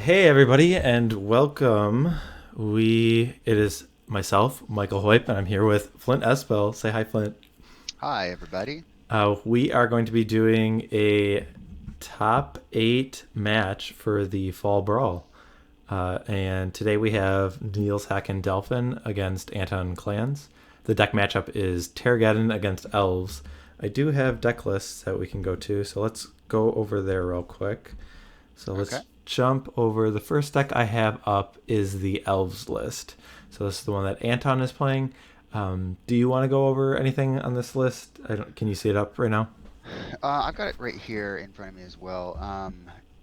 Hey everybody, and welcome. It is myself, Michael Hoyp, and I'm here with Flint Espel. Say hi, Flint. Hi, everybody. We are going to be doing a top 8 match for the Fall Brawl. And today we have Nils Hacken Delphin against Anton Clans. The deck matchup is Terrageddon against Elves. I do have deck lists that we can go to, so let's go over there real quick. So Okay. let's jump over. The first deck I have up is the Elves list. So this is the one that Anton is playing. Do you want to go over anything on this list? Can you see it up right now? I've got it right here in front of me as well.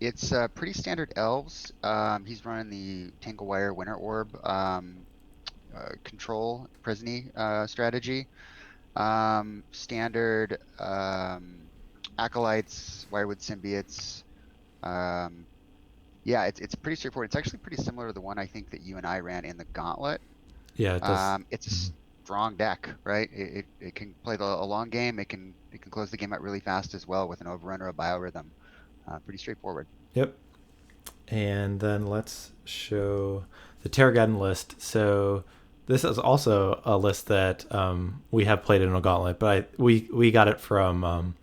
It's pretty standard elves. He's running the Tanglewire Winter Orb control prisony strategy. Standard acolytes, wirewood symbiotes. Um, yeah, it's pretty straightforward. It's actually pretty similar to the one I think that you and I ran in the Gauntlet. Yeah, it does. It's a strong deck, right? It can play a long game. It can close the game out really fast as well with an overrun or a biorhythm. Pretty straightforward. Yep. And then let's show the Terrageddon list. So this is also a list that we have played in a gauntlet, but we got it from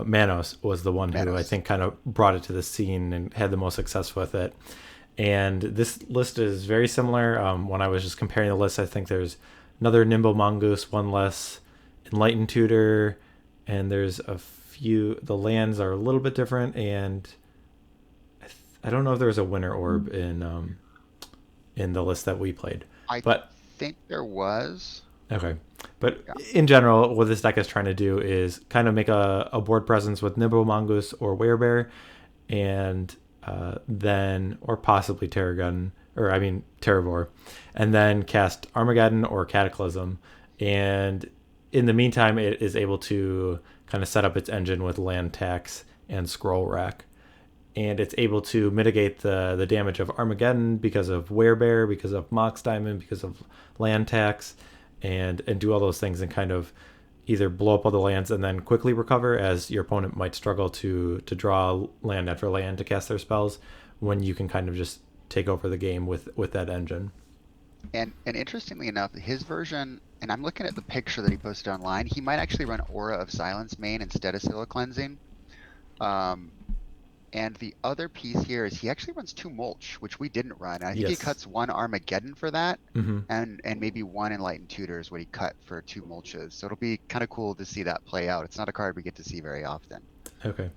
Manos was the one who I Manos. think kind of brought it to the scene and had the most success with it. And this list is very similar. When I was just comparing the list, I think there's another Nimble Mongoose, one less Enlightened Tutor, and there's a few. The lands are a little bit different, and I don't know if there's a Winter Orb in the list that we played. I But think there was. okay. But Yeah. in general, what this deck is trying to do is kind of make a board presence with Nimble Mongoose or Werebear, and then, or possibly Terragun, or I mean Terravore, and then cast Armageddon or Cataclysm. And in the meantime, it is able to kind of set up its engine with land tax and scroll rack. And it's able to mitigate the damage of Armageddon because of Werebear, because of Mox Diamond, because of land tax, and do all those things and kind of either blow up all the lands and then quickly recover, as your opponent might struggle to draw land after land to cast their spells, when you can kind of just take over the game with that engine. And interestingly enough, his version, and I'm looking at the picture that he posted online. He might actually run Aura of Silence main instead of Scylla Cleansing. Um, And the other piece here is he actually runs two Mulch, which we didn't run. I think he Yes. cuts one Armageddon for that, Mm-hmm. and maybe one Enlightened Tutor is what he cut for two Mulches. So it'll be kind of cool to see that play out. It's not a card we get to see very often. Okay.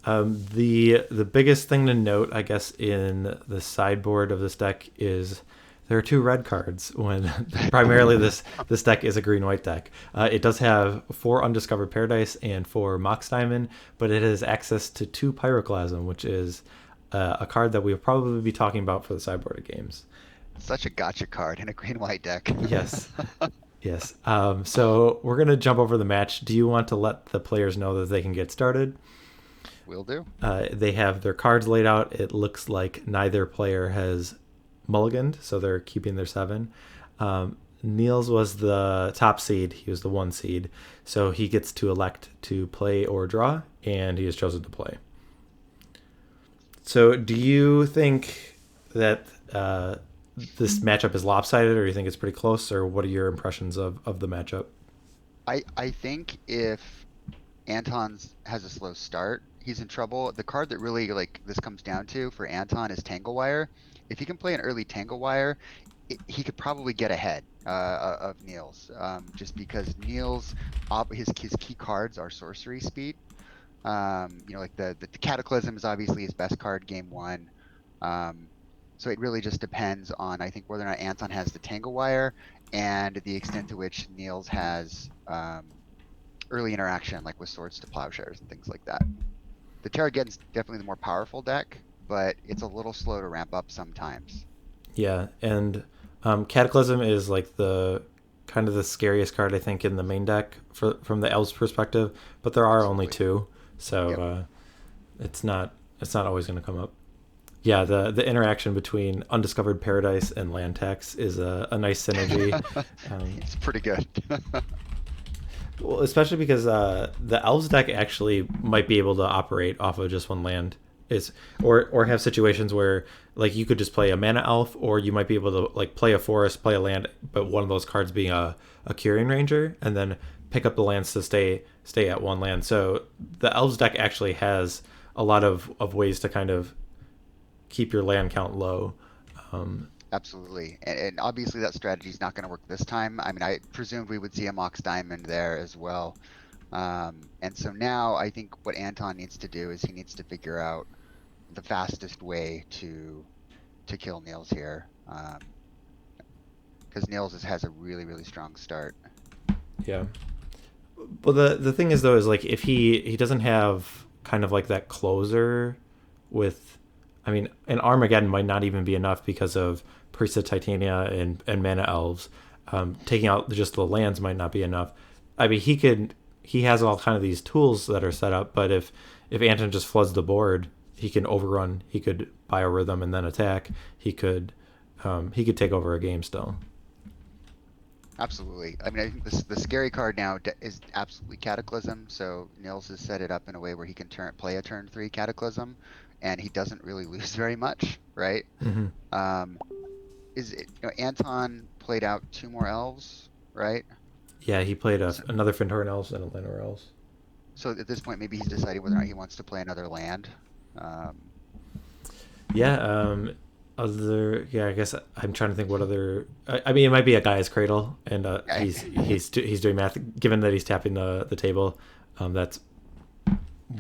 The biggest thing to note, I guess, in the sideboard of this deck is there are two red cards when primarily this deck is a green white deck. It does have 4 Undiscovered Paradise and 4 Mox Diamond, but it has access to 2 Pyroclasm, which is a card that we'll probably be talking about for the sideboard of games. Such a gotcha card in a green-white deck. Yes. Yes. So we're gonna jump over the match. Do you want to let the players know that they can get started? Will do. They have their cards laid out. It looks like neither player has mulliganed, so they're keeping their 7. Niels was the top seed. He was the 1 seed. So he gets to elect to play or draw, and he has chosen to play. So do you think that this matchup is lopsided, or do you think it's pretty close, or what are your impressions of the matchup? I think if Anton has a slow start, he's in trouble. The card that really like this comes down to for Anton is Tanglewire. If he can play an early Tanglewire, he could probably get ahead of Niels, just because Niels, his key cards are sorcery speed. Like the Cataclysm is obviously his best card game 1. So it really just depends on, I think, whether or not Anton has the Tanglewire and the extent to which Niels has early interaction, like with Swords to Plowshares and things like that. The Terrageddon's definitely the more powerful deck, but it's a little slow to ramp up sometimes. Yeah, and Cataclysm is like the kind of the scariest card I think in the main deck from the elves perspective, but there are only Absolutely. 2, so Yep. it's not always going to come up. Yeah, the interaction between Undiscovered Paradise and land tax is a nice synergy. Um, It's pretty good. well, especially because the elves deck actually might be able to operate off of just 1 land is, or have situations where like you could just play a mana elf, or you might be able to like play a forest, play a land, but one of those cards being a Quirion Ranger, and then pick up the lands to stay at one land. So the elves deck actually has a lot of ways to kind of keep your land count low. Absolutely. And obviously that strategy is not going to work this time. I mean, I presumed we would see a Mox Diamond there as well. And so now I think what Anton needs to do is he needs to figure out the fastest way to kill Nils here. Because Nils has a really, really strong start. Yeah. Well, the thing is though is like if he doesn't have kind of like that closer with, I mean, an Armageddon might not even be enough because of Priest of Titania and Mana Elves. Taking out just the lands might not be enough. I mean, he has all kind of these tools that are set up, but if Anton just floods the board, he can overrun. He could biorhythm and then attack. He could take over a game still. Absolutely. I mean, I think the scary card now is absolutely Cataclysm. So Nils has set it up in a way where he can play a turn 3 Cataclysm, and he doesn't really lose very much, right? Mm-hmm. Anton played out 2 more elves, right? Yeah, he played another Fyndhorn Elves and a Llanowar Elves. So at this point, maybe he's deciding whether or not he wants to play another land. I guess I'm trying to think what other. I mean, it might be a Gaia's Cradle, and he's doing math. Given that he's tapping the table, that's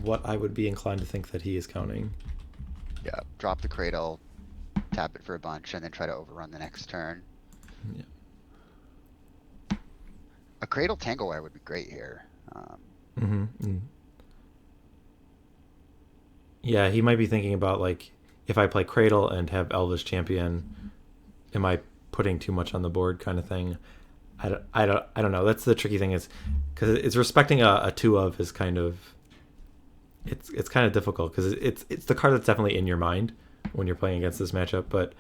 what I would be inclined to think that he is counting. Yeah, drop the Cradle, tap it for a bunch, and then try to overrun the next turn. Yeah. A Cradle Tanglewire would be great here. Yeah, he might be thinking about like, if I play Cradle and have Elvish Champion, am I putting too much on the board kind of thing? I don't know. That's the tricky thing, is because it's respecting a 2 of is kind of, it's kind of difficult because it's the card that's definitely in your mind when you're playing against this matchup. But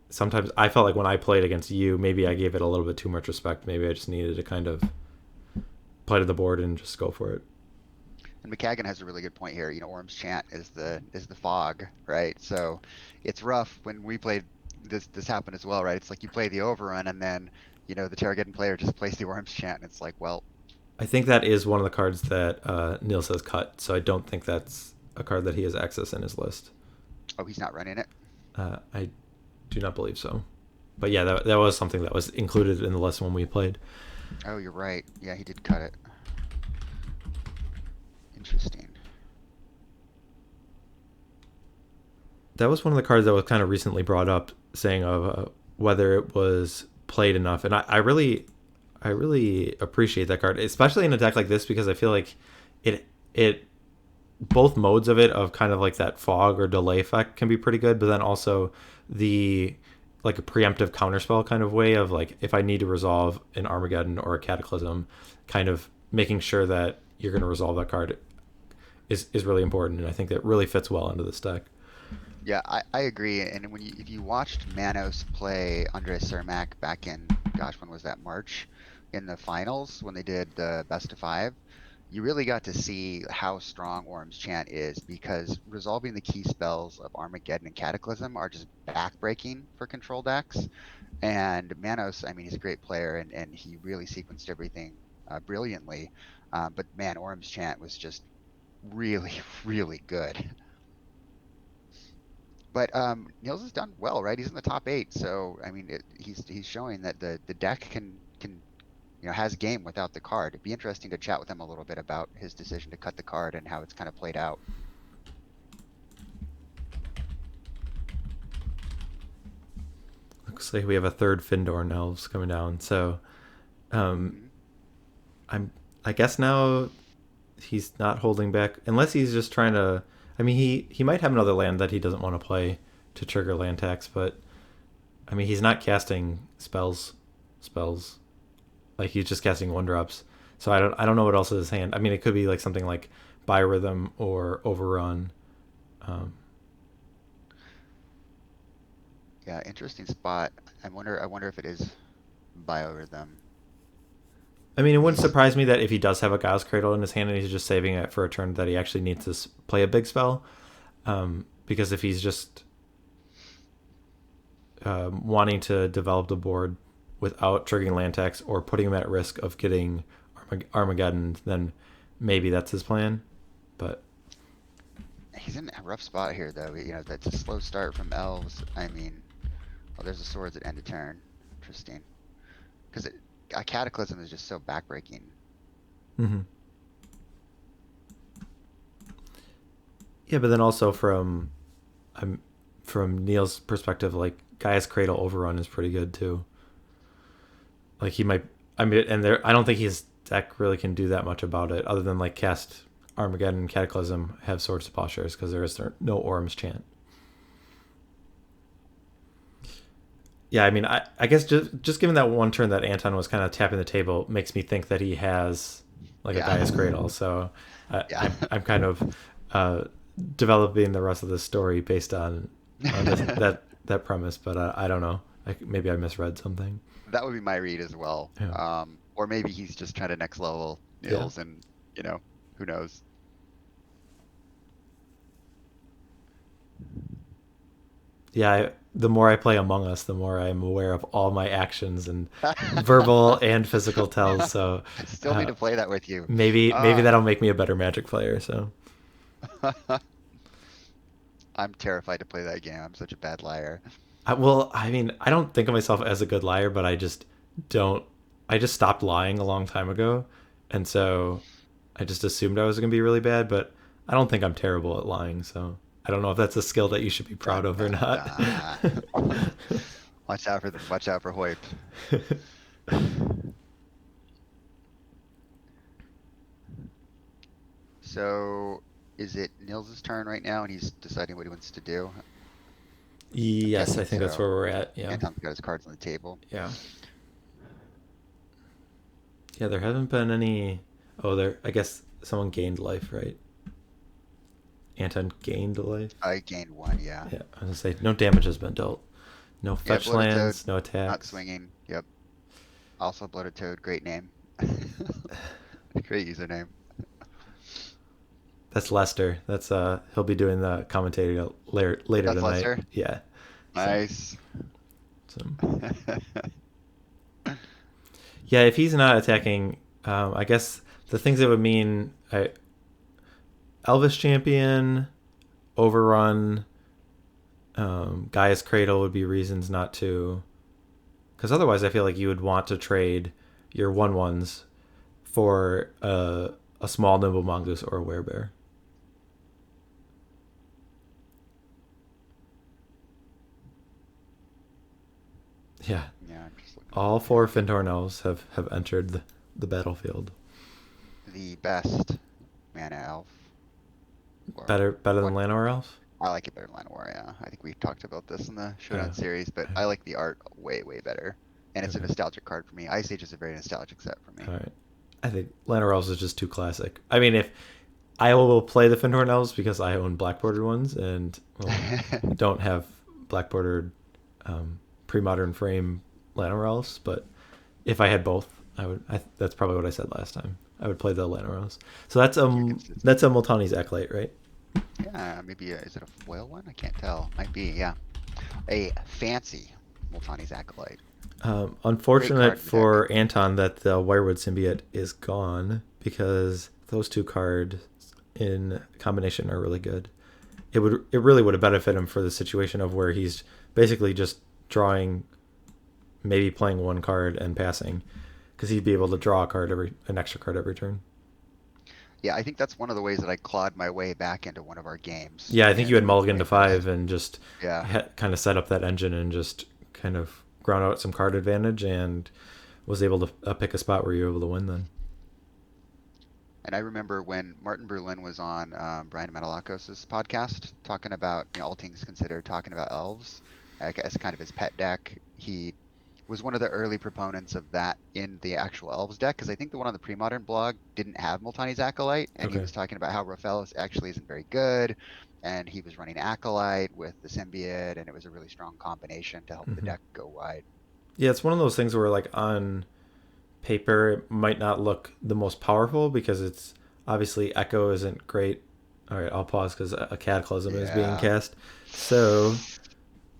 sometimes I felt like when I played against you, maybe I gave it a little bit too much respect. Maybe I just needed to kind of play to the board and just go for it. And McKagan has a really good point here. Orm's Chant is the fog, right? So it's rough when we played this happened as well, right? It's like you play the overrun and then the Terrageddon player just plays the Orm's Chant, and it's like, well, I think that is one of the cards that Nils has cut, so I don't think that's a card that he has access in his list. Oh, he's not running it? I do not believe so. But yeah, that was something that was included in the list when we played. Oh, you're right. Yeah, he did cut it. Interesting. That was one of the cards that was kind of recently brought up, saying of whether it was played enough, and I really appreciate that card, especially in a deck like this, because I feel like it both modes of it, of kind of like that fog or delay effect, can be pretty good, but then also the like a preemptive counterspell kind of way of like, if I need to resolve an Armageddon or a Cataclysm, kind of making sure that you're going to resolve that card is really important, and I think that really fits well into this deck. Yeah, I agree. And if you watched Manos play Andres Cermak back in, when was that, March, in the finals when they did the best of 5, you really got to see how strong Orm's Chant is, because resolving the key spells of Armageddon and Cataclysm are just backbreaking for control decks. And Manos, I mean, he's a great player, and he really sequenced everything brilliantly. But man, Orm's Chant was just really, really good. But Nils has done well, right? He's in the top 8, so I mean, he's showing that the deck can has game without the card. It'd be interesting to chat with him a little bit about his decision to cut the card and how it's kind of played out. Looks like we have a third Fyndhorn Elves coming down, so I guess now he's not holding back, unless he's just trying to. I mean, he might have another land that he doesn't want to play to trigger land tax, but I mean, he's not casting spells. Like, he's just casting 1-drops. So I don't know what else is his hand. I mean, it could be like something like Biorhythm or Overrun. Yeah, interesting spot. I wonder if it is Biorhythm. I mean, it wouldn't surprise me that if he does have a Gaia's Cradle in his hand and he's just saving it for a turn that he actually needs to play a big spell. because if he's just wanting to develop the board without triggering land tax or putting him at risk of getting Armageddon, then maybe that's his plan. But He's in a rough spot here, though. That's a slow start from Elves. I mean, there's the swords at end of turn. Interesting. Because a Cataclysm is just so backbreaking. mm-hmm. Yeah, but then also from Neil's perspective, like Gaia's Cradle Overrun is pretty good too. Like he might, I don't think his deck really can do that much about it, other than like cast Armageddon and Cataclysm, have Swords to Plowshares, because there is no Orm's Chant. Yeah, I mean, I guess just given that one turn that Anton was kind of tapping the table makes me think that he has like a Gaia's Cradle. So I'm kind of developing the rest of the story based on that premise, but I don't know. Maybe I misread something. That would be my read as well. Yeah. Or maybe he's just trying to next level Nils, and who knows. Yeah, the more I play Among Us, the more I'm aware of all my actions and verbal and physical tells. So I still need to play that with you. Maybe that'll make me a better Magic player. So I'm terrified to play that game. I'm such a bad liar. I don't think of myself as a good liar, but I just don't. I just stopped lying a long time ago, and so I just assumed I was going to be really bad. But I don't think I'm terrible at lying. So I don't know if that's a skill that you should be proud of or not. Watch out for Hoyp. So, is it Nils' turn right now, and he's deciding what he wants to do? Yes, I think that's where we're at. Yeah. Anton's got his cards on the table. Yeah. Yeah, there haven't been any. I guess someone gained life, right? Anton gained life. I gained one, yeah. Yeah, I was gonna say no damage has been dealt. No fetch lands, Toad, no attacks. Not swinging. Yep. Also, Bloated Toad, great name. Great username. That's Lester. That's he'll be doing the commentating later tonight. Lester? Yeah. Nice. So. Yeah, if he's not attacking, I guess the things that would mean Elvish Champion, Overrun, Gaia's Cradle would be reasons not to. Because otherwise I feel like you would want to trade your 1/1s for a small Nimble Mongoose or a Werebear. Yeah. All 4 Fyndhorn Elves have entered the battlefield. The best mana elf. Better than Llanowar Elves? I like it better than Llanowar, yeah. I think we talked about this in the Showdown series, but I like the art way, way better. And it's a nostalgic card for me. Ice Age is a very nostalgic set for me. All right. I think Llanowar Elves is just too classic. I mean, if I will play the Fyndhorn Elves because I own black bordered ones and don't have black bordered pre-modern frame Llanowar Elves, but if I had both, that's probably what I said last time. I would play the Llanowar Elves. So that's a Multani's Acolyte, right? Yeah, maybe is it a foil one? I can't tell. Might be, yeah. A fancy Multani's Acolyte. Unfortunate for Anton that the Wirewood Symbiote is gone, because those 2 cards in combination are really good. It really would have benefited him for the situation of where he's basically just drawing, maybe playing 1 card and passing, because he'd be able to draw an extra card every turn. Yeah, I think that's one of the ways that I clawed my way back into one of our games. Yeah, I think you had mulligan to 5 and just kind of set up that engine and just kind of ground out some card advantage and was able to pick a spot where you were able to win then. And I remember when Martin Berlin was on Brian Metalakos' podcast talking about, all things considered, talking about elves as kind of his pet deck. He was one of the early proponents of that in the actual elves deck, because I think the one on the Premodern blog didn't have Multani's Acolyte, and he was talking about how Raphaelis actually isn't very good, and he was running Acolyte with the Symbiote, and it was a really strong combination to help the deck go wide. Yeah, it's one of those things where, like, on paper it might not look the most powerful, because it's obviously Echo isn't great All right, I'll pause because a Cataclysm is being Yeah. cast. So,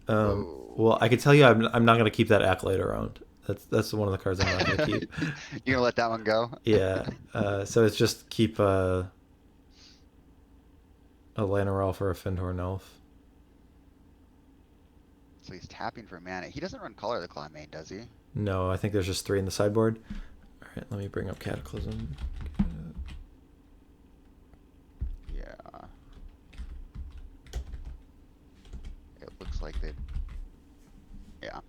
Whoa. well, I can tell you, I'm not going to keep that Acolyte around. That's one of the cards I'm not going to keep. You gonna let that one go? Yeah. So it's just keep a Llanowar Elf or a Fyndhorn Elf. So he's tapping for mana. He doesn't run Color of the Claw main, does he? No, I think there's just 3 in the sideboard. All right, let me bring up Cataclysm. Yeah. It looks like they. Yeah.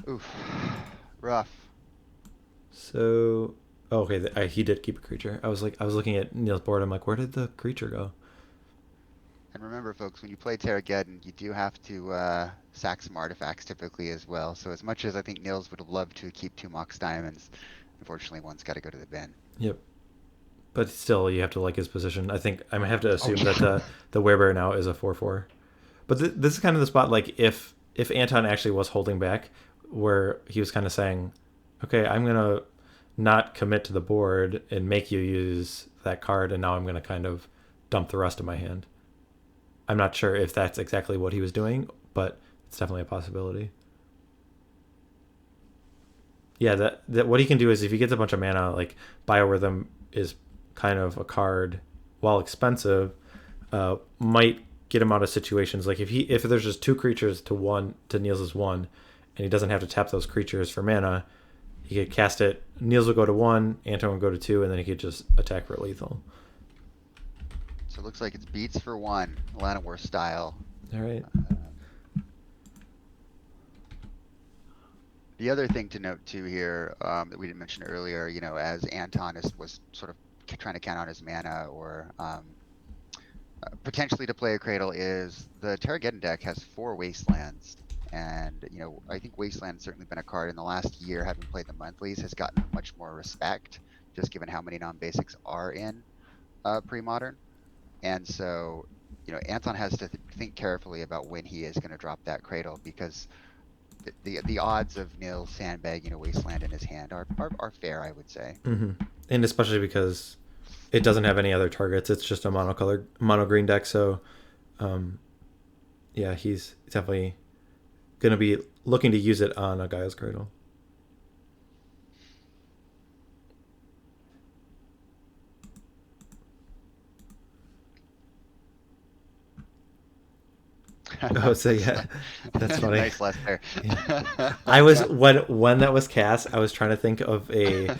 Oof. Rough. So, oh, okay, he did keep a creature. I was looking at Neil's board. I'm like, where did the creature go? And remember, folks, when you play Terrageddon, you do have to sack some artifacts typically as well. So as much as I think Nils would have loved to keep 2 Mox Diamonds, unfortunately, one's got to go to the bin. Yep. But still, you have to like his position. I think I might have to Oh assume yeah. that the Werebear now is a 4/4. But this is kind of the spot. Like if Anton actually was holding back, where he was kind of saying, "Okay, I'm gonna not commit to the board and make you use that card, and now I'm gonna kind of dump the rest of my hand." I'm not sure if that's exactly what he was doing, but it's definitely a possibility. Yeah, that what he can do is if he gets a bunch of mana, like Biorhythm is kind of a card, while expensive, might get him out of situations. Like if there's just 2 creatures to Niels' 1, and he doesn't have to tap those creatures for mana, he could cast it. Niels will go to 1, Anton will go to 2, and then he could just attack for lethal. So it looks like it's beats for 1, Llanowar style. All right. The other thing to note too here that we didn't mention earlier, as Anton was sort of trying to count on his mana or potentially to play a Cradle, is the Terrageddon deck has 4 Wastelands. And, I think Wasteland's certainly been a card in the last year, having played the monthlies, has gotten much more respect, just given how many non-basics are in Premodern. And so, Anton has to think carefully about when he is going to drop that Cradle, because the odds of Nils sandbagging a Wasteland in his hand are fair, I would say. Mm-hmm. And especially because it doesn't have any other targets. It's just a mono green deck. So, yeah, he's definitely going to be looking to use it on a Gaia's Cradle. Oh, so yeah, that's funny. Nice last there. Yeah. I was when that was cast, I was trying to think of a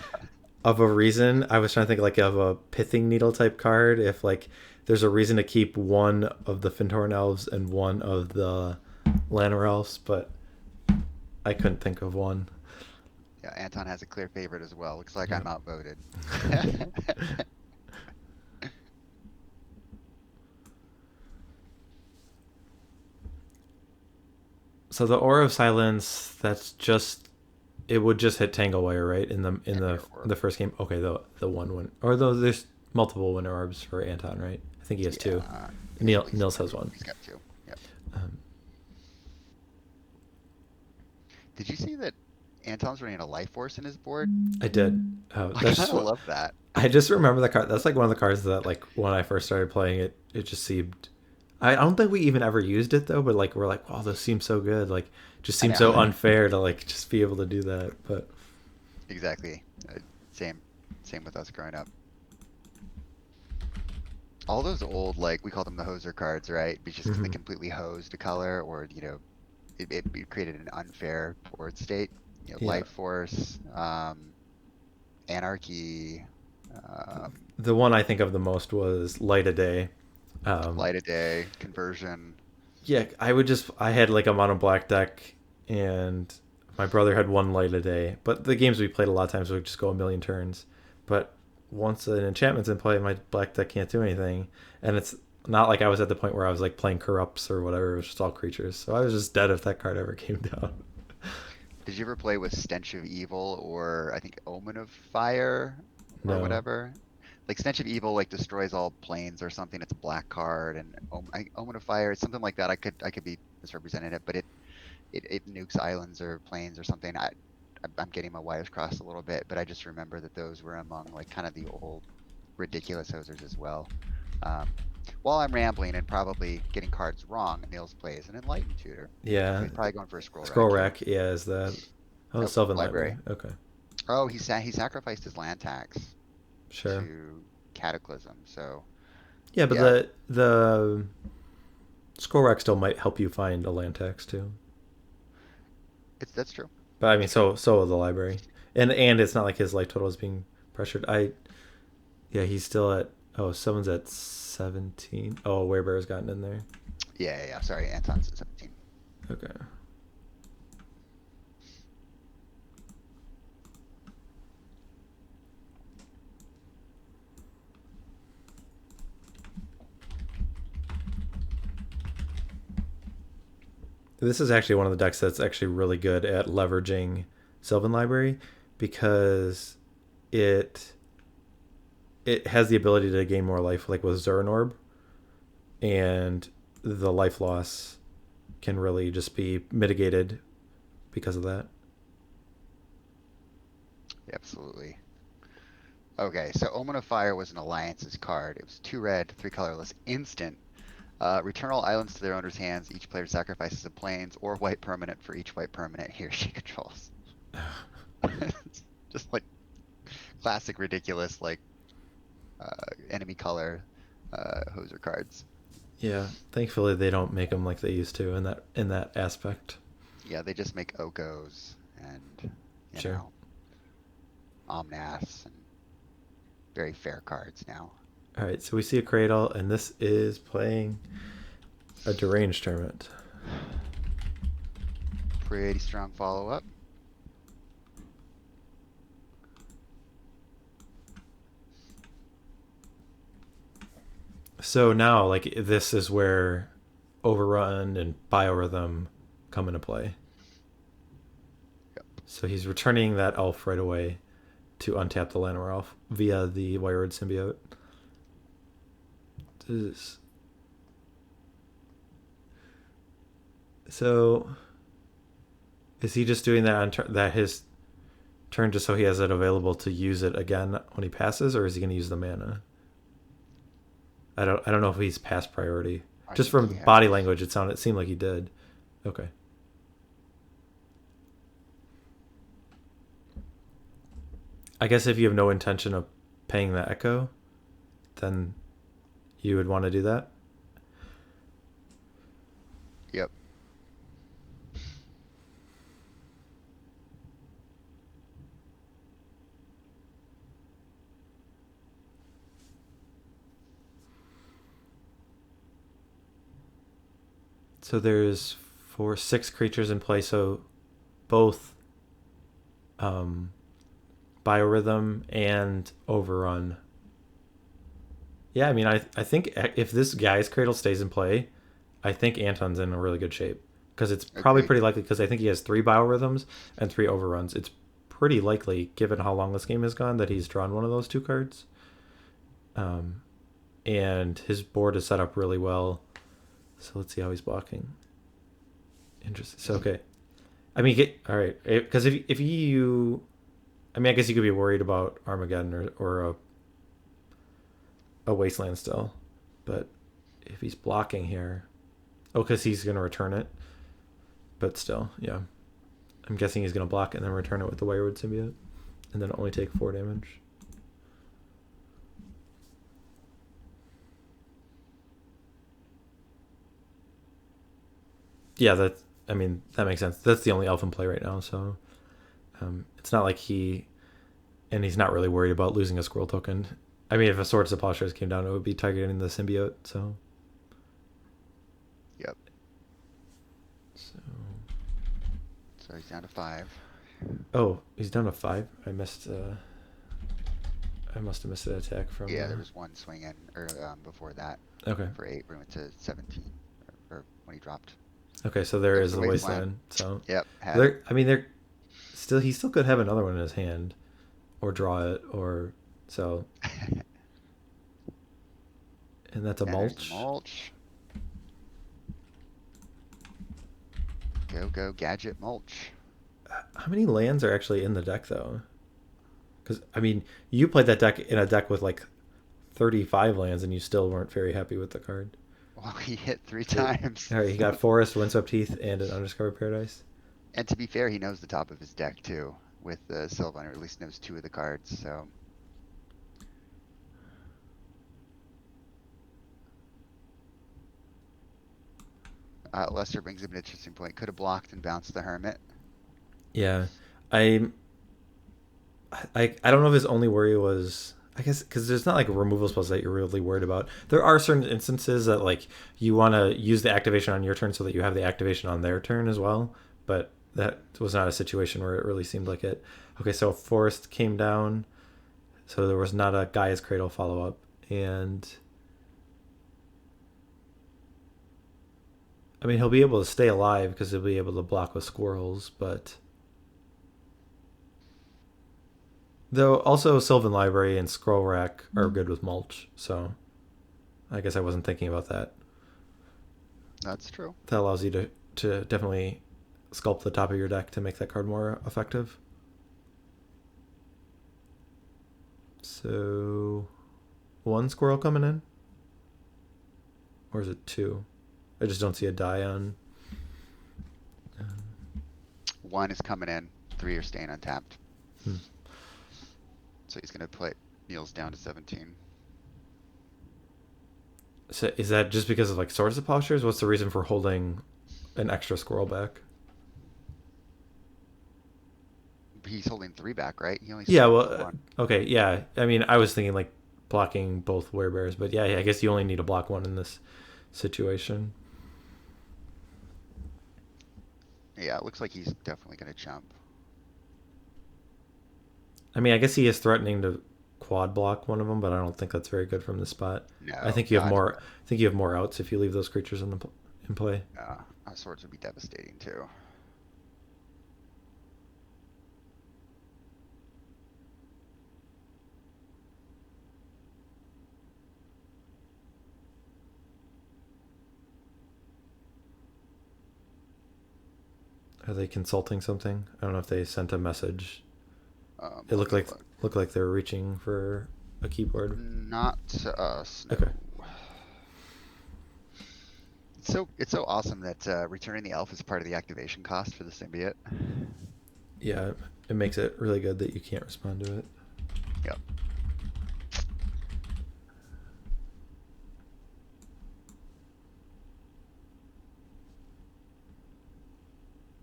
reason. I was trying to think like of a pithing needle type card. If like there's a reason to keep one of the Fyndhorn Elves and one of the Llanowar Elves, but I couldn't think of one. Yeah, Anton has a clear favorite as well. Looks like Yeah. I'm outvoted. So the Aura of Silence, that's just it would just hit Tanglewire, right? In the first game. Okay, the one win, or though there's multiple Winter Orbs for Anton, right? I think he has 2. Nils has 1. He's got 2. Yep. Um, Did you see that Anton's running a Life Force in his board? I did. I That's kind just of love that. I just remember the card. That's like one of the cards that like when I first started playing it, it just seemed. I don't think we even ever used it though, but like we're like, wow, this seems so good. Like, just I seems know. so unfair to like just be able to do that. But Exactly. Same with us growing up. All those old, like, we call them the hoser cards, right? Because just 'cause they completely hosed a color, or, it created an unfair board state. Yeah. Life Force, Anarchy, The one I think of the most was Light of Day. Light of Day, Conversion. Yeah, I had like a mono black deck, and my brother had one Light of Day. But the games we played a lot of times would just go a million turns. But once an enchantment's in play, my black deck can't do anything, and it's not like I was at the point where I was like playing corrupts or whatever. It was just all creatures, so I was just dead if that card ever came down. Did you ever play with Stench of Evil, or I think Omen of Fire, or No. whatever? Like, Stench of Evil like destroys all planes or something. It's a black card, and Omen of Fire, it's something like that. I could be misrepresenting it, but it nukes islands or planes or something. I'm getting my wires crossed a little bit, but I just remember that those were among like kind of the old ridiculous hosers as well. Um, while I'm rambling and probably getting cards wrong, Nils plays an Enlightened Tutor. Yeah. He's probably going for a scroll Scroll rack rack. Yeah, is that? Oh, Nope, Sylvan Library. library. Okay. Oh, he sacrificed his land tax Sure. to Cataclysm. So Yeah, but yeah, the scroll rack still might help you find a land tax too. that's true. But I mean, That's true. so will the library, and it's not like his life total is being pressured. Yeah, he's still at someone's at 17. Oh, Werebear's gotten in there. Yeah. Sorry, Anton's at 17. Okay. This is actually one of the decks that's actually really good at leveraging Sylvan Library because it it has the ability to gain more life, like with Zuran Orb, and the life loss can really just be mitigated because of that. Absolutely. Okay, so Omen of Fire was an Alliance's card. It was 2 red, 3 colorless, instant. Return all islands to their owner's hands. Each player sacrifices a plains or white permanent for each white permanent he or she controls. Just like classic ridiculous, like enemy color hoser cards. Yeah, thankfully they don't make them like they used to in that aspect. Yeah, they just make Okos and Sure. know Omnaths and very fair cards now. All right, so we see a Cradle, and this is playing a Deranged Hermit. Pretty strong follow up. So now, like, this is where Overrun and Biorhythm come into play. Yep. So he's returning that elf right away to untap the Llanowar Elf via the Wired Symbiote. So, is he just doing that on that his turn just so he has it available to use it again when he passes, or is he going to use the mana? I don't know if he's past priority. Just from body language, it seemed like he did. Okay. I guess if you have no intention of paying the Echo, then you would want to do that. Yep. So there's 6 creatures in play, so both Biorhythm and Overrun. Yeah, I mean, I think if this guy's Cradle stays in play, I think Anton's in a really good shape. Because it's probably pretty likely, because I think he has 3 Biorhythms and 3 Overruns. It's pretty likely, given how long this game has gone, that he's drawn one of those 2 cards. And his board is set up really well. So let's see how he's blocking. Interesting. So, okay. I mean, all right. Because if you... I mean, I guess you could be worried about Armageddon or a Wasteland still. But if he's blocking here... Oh, because he's going to return it. But still, yeah. I'm guessing he's going to block and then return it with the Wayward Symbiote. And then only take 4 damage. Yeah, that makes sense. That's the only elf in play right now, so it's not like he's not really worried about losing a scroll token. I mean, if a Swords to Plowshares came down, it would be targeting the symbiote, so. Yep. So he's down to 5. Oh, he's down to 5? I must have missed an attack from... Yeah, there was one swing in before that. Okay. For 8, we went to 17, or when he dropped. Okay, so there is the Wasteland. So yep. He still could have another one in his hand, or draw it, or so. And that's a Mulch. Mulch. Go gadget Mulch. How many lands are actually in the deck though? Because I mean, you played that deck in a deck with like 35 lands, and you still weren't very happy with the card. Well, he hit 3 times. All right, he got Forest, Windswept Heath, and an Undiscovered Paradise. And to be fair, he knows the top of his deck too, with Sylvan, or at least knows 2 of the cards. So Lester brings up an interesting point. Could have blocked and bounced the Hermit. Yeah, I don't know if his only worry was, I guess, because there's not like removal spells that you're really worried about. There are certain instances that like you want to use the activation on your turn so that you have the activation on their turn as well, but that was not a situation where it really seemed like it. Okay, so Forest came down, so there was not a Gaia's Cradle follow-up, and I mean, he'll be able to stay alive because he'll be able to block with squirrels, but though also Sylvan Library and Scroll Rack are good with Mulch, so I guess I wasn't thinking about that. That's true. That allows you to definitely sculpt the top of your deck to make that card more effective. So 1 squirrel coming in? Or is it 2? I just don't see a die on. 1 is coming in, 3 are staying untapped. So he's going to put Nils down to 17. So is that just because of like Swords of Plowshares? What's the reason for holding an extra squirrel back? He's holding 3 back, right? He only okay, yeah. I mean, I was thinking like blocking both Werebears, but yeah, I guess you only need to block 1 in this situation. Yeah, it looks like he's definitely going to jump. I mean, I guess he is threatening to quad block one of them, but I don't think that's very good from the spot. No, I think you have more. I think you have more outs if you leave those creatures in play. Swords would be devastating too. Are they consulting something? I don't know if they sent a message. It looked like they were reaching for a keyboard. Not to us. No. Okay. It's so awesome that returning the elf is part of the activation cost for the symbiote. Yeah, it makes it really good that you can't respond to it. Yep.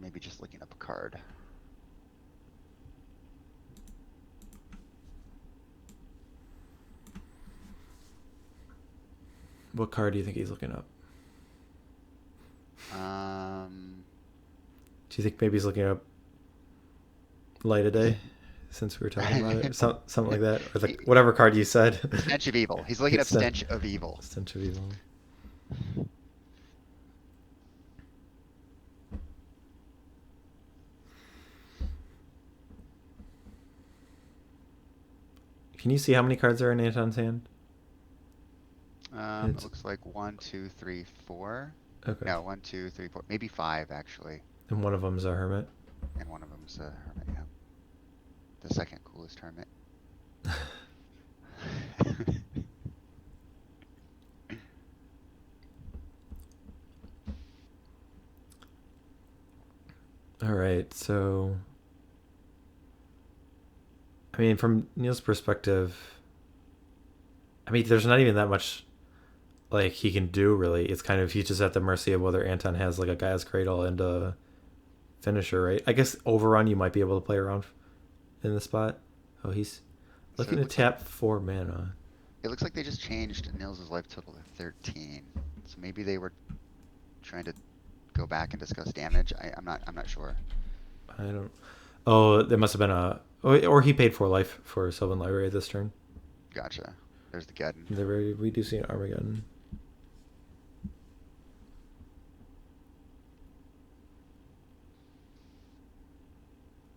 Maybe just looking up a card. What card do you think he's looking up? Do you think maybe he's looking up Light of Day, since we were talking about it? Something like that? Or whatever card you said. Stench of Evil. He's looking up Stench of Evil. Stench of Evil. Can you see how many cards are in Anton's hand? It looks like 1, 2, 3, 4. Okay. No, 1, 2, 3, 4. Maybe 5 actually. And one of them's a Hermit. And one of them's a Hermit. Yeah. The second coolest Hermit. All right, so I mean, from Neil's perspective, I mean, there's not even that much like he can do really. It's kind of he's just at the mercy of whether Anton has like a Gaia's Cradle and a finisher, right? I guess Overrun you might be able to play around in the spot. Oh, he's looking to tap 4 mana. It looks like they just changed Nils' life total to 13. So maybe they were trying to go back and discuss damage. I'm not sure. I don't. Oh, there must have been a. Or he paid 4 life for Sylvan Library this turn. Gotcha. There's the Geddon. They're very reducing Armageddon.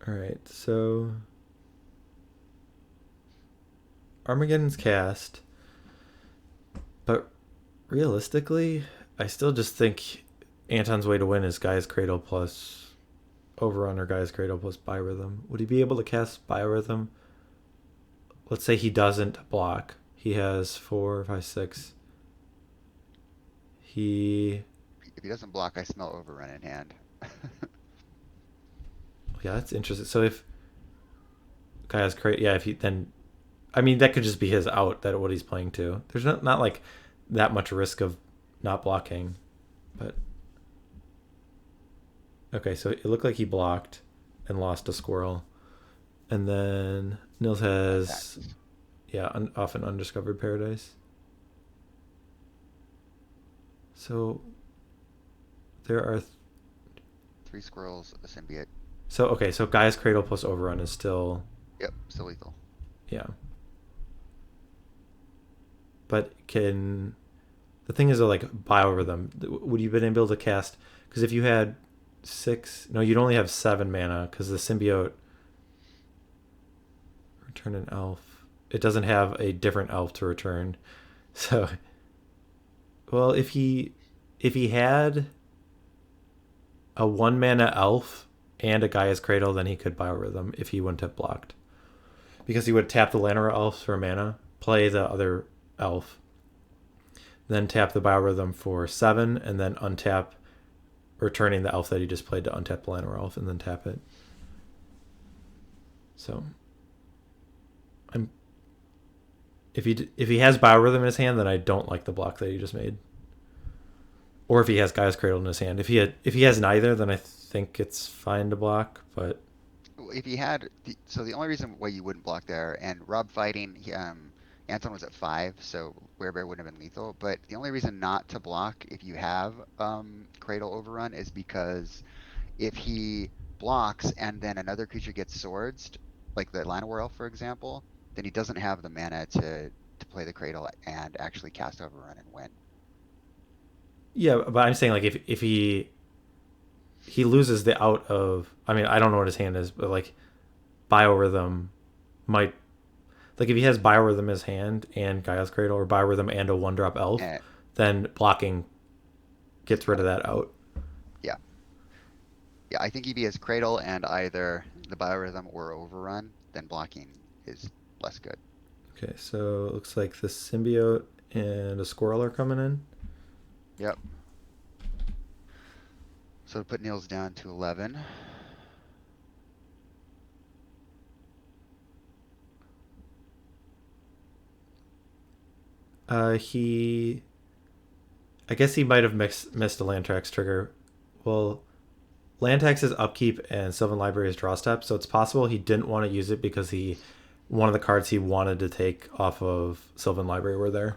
Alright, so Armageddon's cast. But realistically, I still just think Anton's way to win is Gaia's Cradle plus Overrun or Gaia's Cradle plus Biorhythm. Would he be able to cast Biorhythm? Let's say he doesn't block. He has 4, 5, 6. He If he doesn't block, I smell overrun in hand. Yeah, that's interesting. So if guy has yeah, if he then, I mean, that could just be his out, that what he's playing to. There's not like that much risk of not blocking, but okay. So it looked like he blocked and lost a squirrel, and then Nils has yeah, off an Undiscovered Paradise. So there are 3 squirrels, a symbiote. so okay. So Gaia's Cradle plus Overrun is still Yep, still lethal. yeah. But can the thing is, like, Biorhythm, would you have been able to cast? Because if you had 6, no, you'd only have 7 mana because the symbiote return an elf. It doesn't have a different elf to return. So, well, if he had a 1 mana elf and a Gaia's Cradle, then he could Biorhythm if he wouldn't have blocked. Because he would tap the Llanowar Elves for mana, play the other elf, then tap the Biorhythm for 7, and then untap, returning the elf that he just played to untap the Llanowar Elf, and then tap it. So, if he has Biorhythm in his hand, then I don't like the block that he just made. Or if he has Gaia's Cradle in his hand. If he has neither, then I think it's fine to block. But If he had, so the only reason why you wouldn't block there, and Rob fighting, Anton was at 5, so Werebear wouldn't have been lethal. But the only reason not to block if you have Cradle Overrun is because if he blocks and then another creature gets swords, like the Llanowar Elf, for example, then he doesn't have the mana to play the Cradle and actually cast Overrun and win. yeah, but I'm saying, like, if he loses the out of, I mean, I don't know what his hand is, but like Biorhythm might, like, if he has Biorhythm in his hand and Gaia's Cradle, or Biorhythm and a 1-drop elf, then blocking gets rid of that out. Yeah. Yeah, I think if he has Cradle and either the Biorhythm or Overrun, then blocking is less good. Okay, so it looks like the symbiote and a squirrel are coming in. Yep. So to put Nils down to 11. I guess he might have missed a Lantrax trigger. Well, Lantrax is upkeep and Sylvan Library is draw step, so it's possible he didn't want to use it because one of the cards he wanted to take off of Sylvan Library were there.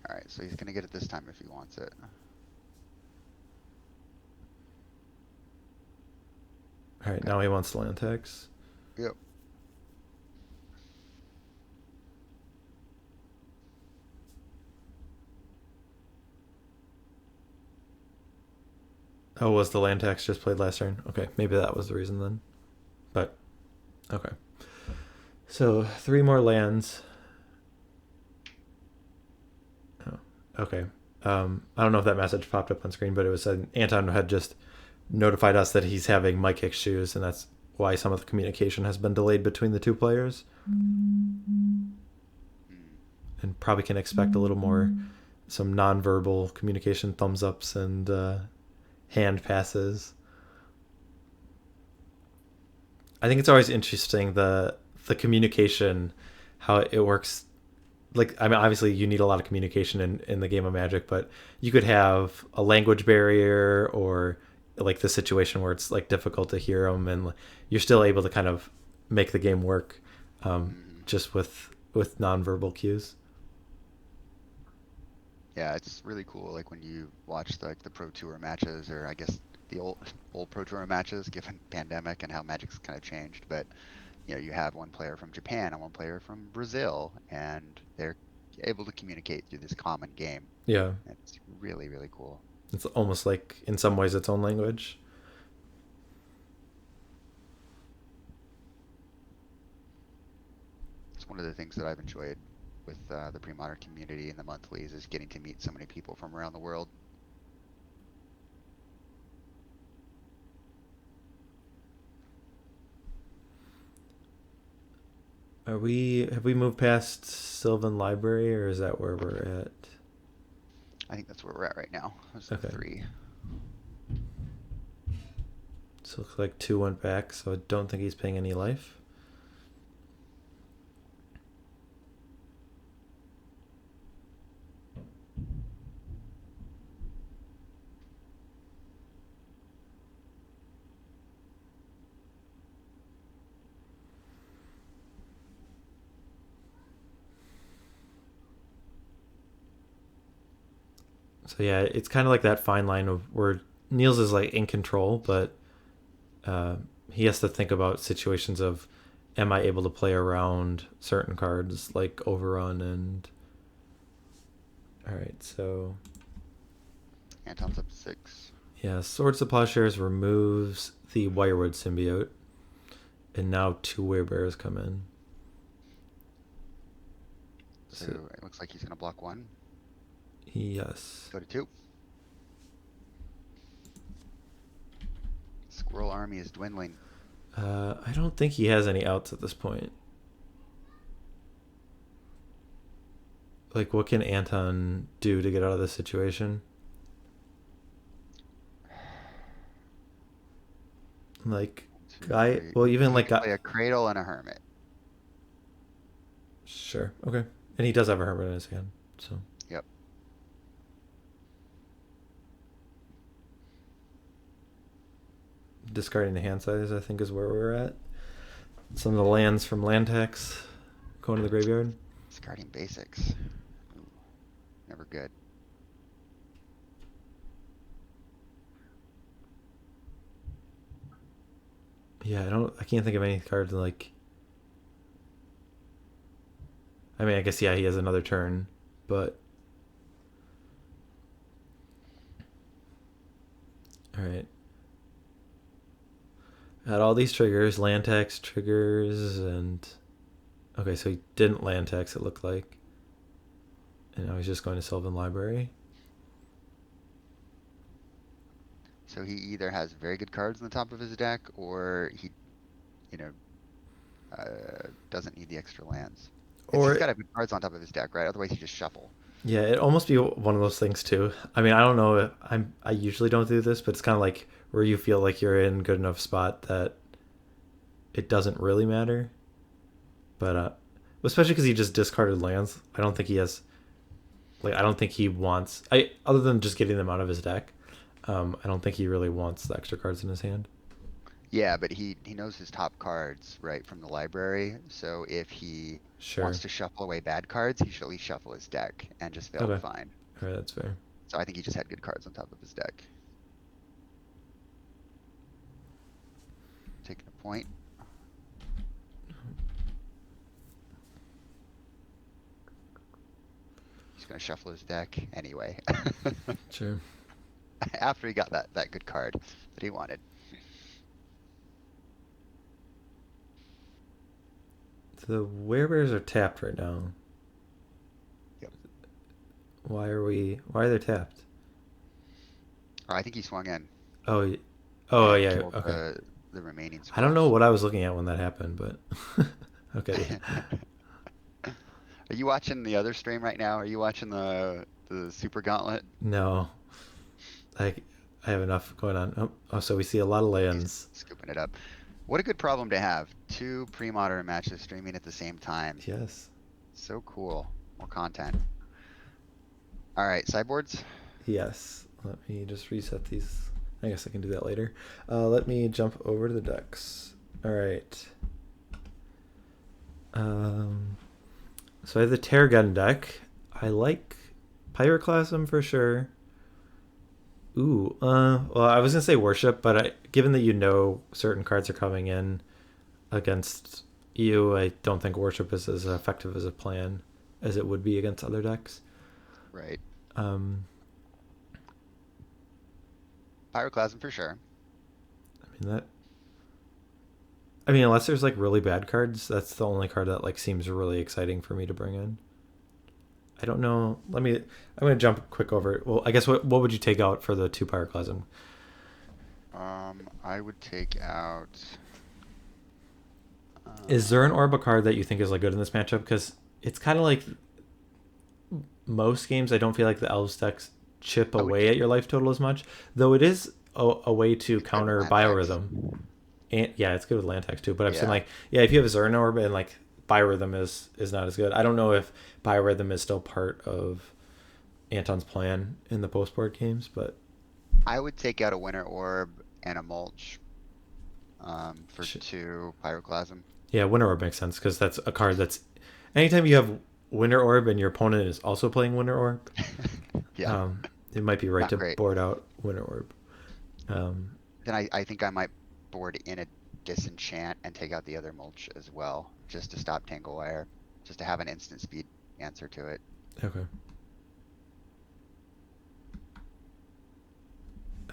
Alright, so he's going to get it this time if he wants it. Alright, now he wants the Lantrax. Yep. Oh, was the Lantrax just played last turn? Okay, maybe that was the reason then. But, okay. So, 3 more lands. Oh, okay. I don't know if that message popped up on screen, but it was said Anton had just notified us that he's having mic issues, and that's why some of the communication has been delayed between the 2 players. And probably can expect a little more, some non-verbal communication, thumbs ups and hand passes. I think it's always interesting the communication, how it works. Like, I mean, obviously you need a lot of communication in the game of Magic, but you could have a language barrier, or like the situation where it's like difficult to hear them, and you're still able to kind of make the game work, just with nonverbal cues. Yeah, it's really cool. Like when you watch the Pro Tour matches, or I guess the old Pro Tour matches, given pandemic and how Magic's kind of changed. But you have one player from Japan and one player from Brazil, and they're able to communicate through this common game. Yeah, it's really, really cool. It's almost like, in some ways, its own language. It's one of the things that I've enjoyed with the Premodern community and the monthlies, is getting to meet so many people from around the world. Have we moved past Sylvan Library, or is that where we're at? I think that's where we're at right now. Those Okay. 3. So it looks like 2 went back, so I don't think he's paying any life. So yeah, it's kind of like that fine line of where Nils is like in control, but he has to think about situations of, am I able to play around certain cards like Overrun and. All right, so Anton's up to 6. yeah, Swords of Plowshares removes the Wirewood symbiote, and now 2 Werebears come in. So it looks like he's going to block 1. Yes. Go to 2. Squirrel army is dwindling. I don't think he has any outs at this point. Like, what can Anton do to get out of this situation? Like, even like play a Cradle and a Hermit. Sure. Okay. And he does have a Hermit in his hand, so. Yep. Discarding the hand size, I think, is where we're at. Some of the lands from land tax going to the graveyard. Discarding basics. Ooh, never good. Yeah, I can't think of any cards like. I mean, I guess, yeah, he has another turn, but. Alright. Had all these triggers, land tax triggers, and. Okay, so he didn't land tax, it looked like. And now he's just going to Sylvan Library. So he either has very good cards on the top of his deck, or he, doesn't need the extra lands. He's got to have good cards on top of his deck, right? Otherwise, he just shuffle. Yeah, it almost be one of those things too. I mean, I don't know. I usually don't do this, but it's kind of like where you feel like you're in good enough spot that it doesn't really matter. But especially because he just discarded lands. I don't think he has. Like, I don't think he wants. Other than just getting them out of his deck. I don't think he really wants the extra cards in his hand. Yeah, but he knows his top cards, right, from the library. So if he wants to shuffle away bad cards, he should at least shuffle his deck and just fail to find. All right, that's fair. So I think he just had good cards on top of his deck. Taking a point. He's going to shuffle his deck anyway. Sure. After he got that good card that he wanted. The Werebears are tapped right now. Yep. Why are they tapped? Oh, I think he swung in. Oh yeah. Okay. The remaining swirls. I don't know what I was looking at when that happened, but okay. Are you watching the other stream right now? Are you watching the Super Gauntlet? No. I have enough going on. Oh, so we see a lot of lands. Scooping it up. What a good problem to have. 2 Premodern matches streaming at the same time. Yes. So cool. More content. All right, sideboards? Yes. Let me just reset these. I guess I can do that later. Let me jump over to the decks. All right. So I have the Terrageddon deck. I like Pyroclasm for sure. Ooh, well, I was gonna say Worship, but given that certain cards are coming in against you, I don't think Worship is as effective as a plan as it would be against other decks. Right. Pyroclasm for sure. I mean, unless there's like really bad cards, that's the only card that like seems really exciting for me to bring in. I don't know. I'm gonna jump quick over it. Well, I guess what would you take out for the 2 Pyroclasm? I would take out Is Zuran Orb a card that you think is like good in this matchup? Because it's kind of like most games. I don't feel like the Elves decks chip I would. away at your life total as much, though it is a way to It's good with counter land tax. biorhythm. And yeah, it's good with land text too. But I'm saying Yeah. like, yeah, if you have Zuran Orb and like biorhythm is not as good. I don't know if biorhythm is still part of Anton's plan in the post board games, but I would take out a Winter Orb and a Mulch for sh- 2 Pyroclasm. yeah, Winter Orb makes sense because that's a card that's anytime you have Winter Orb and your opponent is also playing Winter Orb, Yeah, um, it might be right not to great. board out Winter Orb. Um, Then I think I might board in a Disenchant and take out the other Mulch as well, just to stop Tangle Wire, just to have an instant speed answer to it. okay.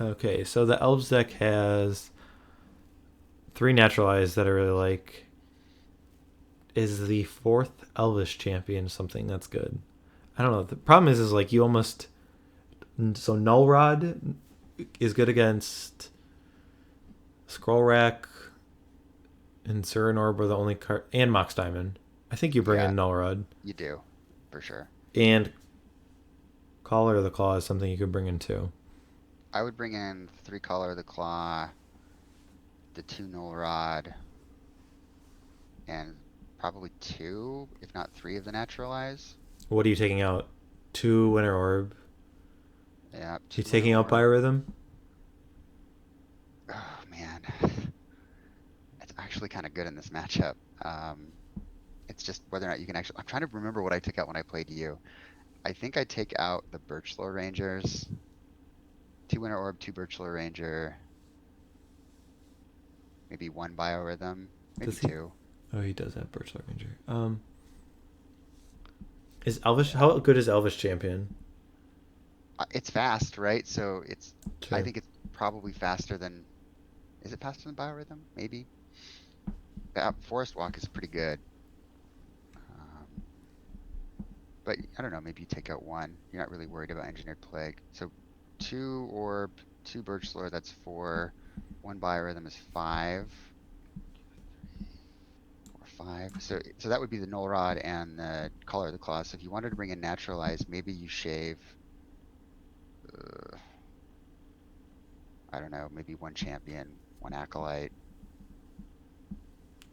Okay, so the Elves deck has 3 naturalized that are really like. Is the 4th Elvish Champion something that's good? I don't know. The problem is like you almost. So Null Rod is good against Scroll Rack and Zuran Orb are the only card. And Mox Diamond. I think you bring Yeah, in Null Rod. you do, for sure. And Collar of the Claw is something you could bring in too. I would bring in 3 Collar of the Claw, the 2 Null Rod, and probably 2, if not 3 of the Naturalize. What are you taking out? 2 Winter Orb. Yeah, You 2 Winter taking out Orb. Biorhythm? Oh man, it's actually kind of good in this matchup. It's just whether or not you can actually. I'm trying to remember what I took out when I played you. I think I take out the Birchlore Rangers, 2 Winter Orb, 2 Birchlore Ranger, maybe 1 Biorhythm, maybe Does he? 2. Oh, he does have Birchlore Ranger. Is Elvish? Yeah, How good is Elvish Champion? it's fast, right? So it's. I Sure. think it's probably faster than. Is it faster than Biorhythm? Maybe. Forest Walk is pretty good. Um, but I don't know. Maybe you take out 1. You're not really worried about Engineered Plague. So 2 Orb, 2 Birchlore. That's 4. 1 Biorhythm is 5. 5. So that would be the Null Rod and the Collar of the Claw. So if you wanted to bring in Naturalize, maybe you shave, uh, I don't know, maybe 1 Champion, 1 Acolyte,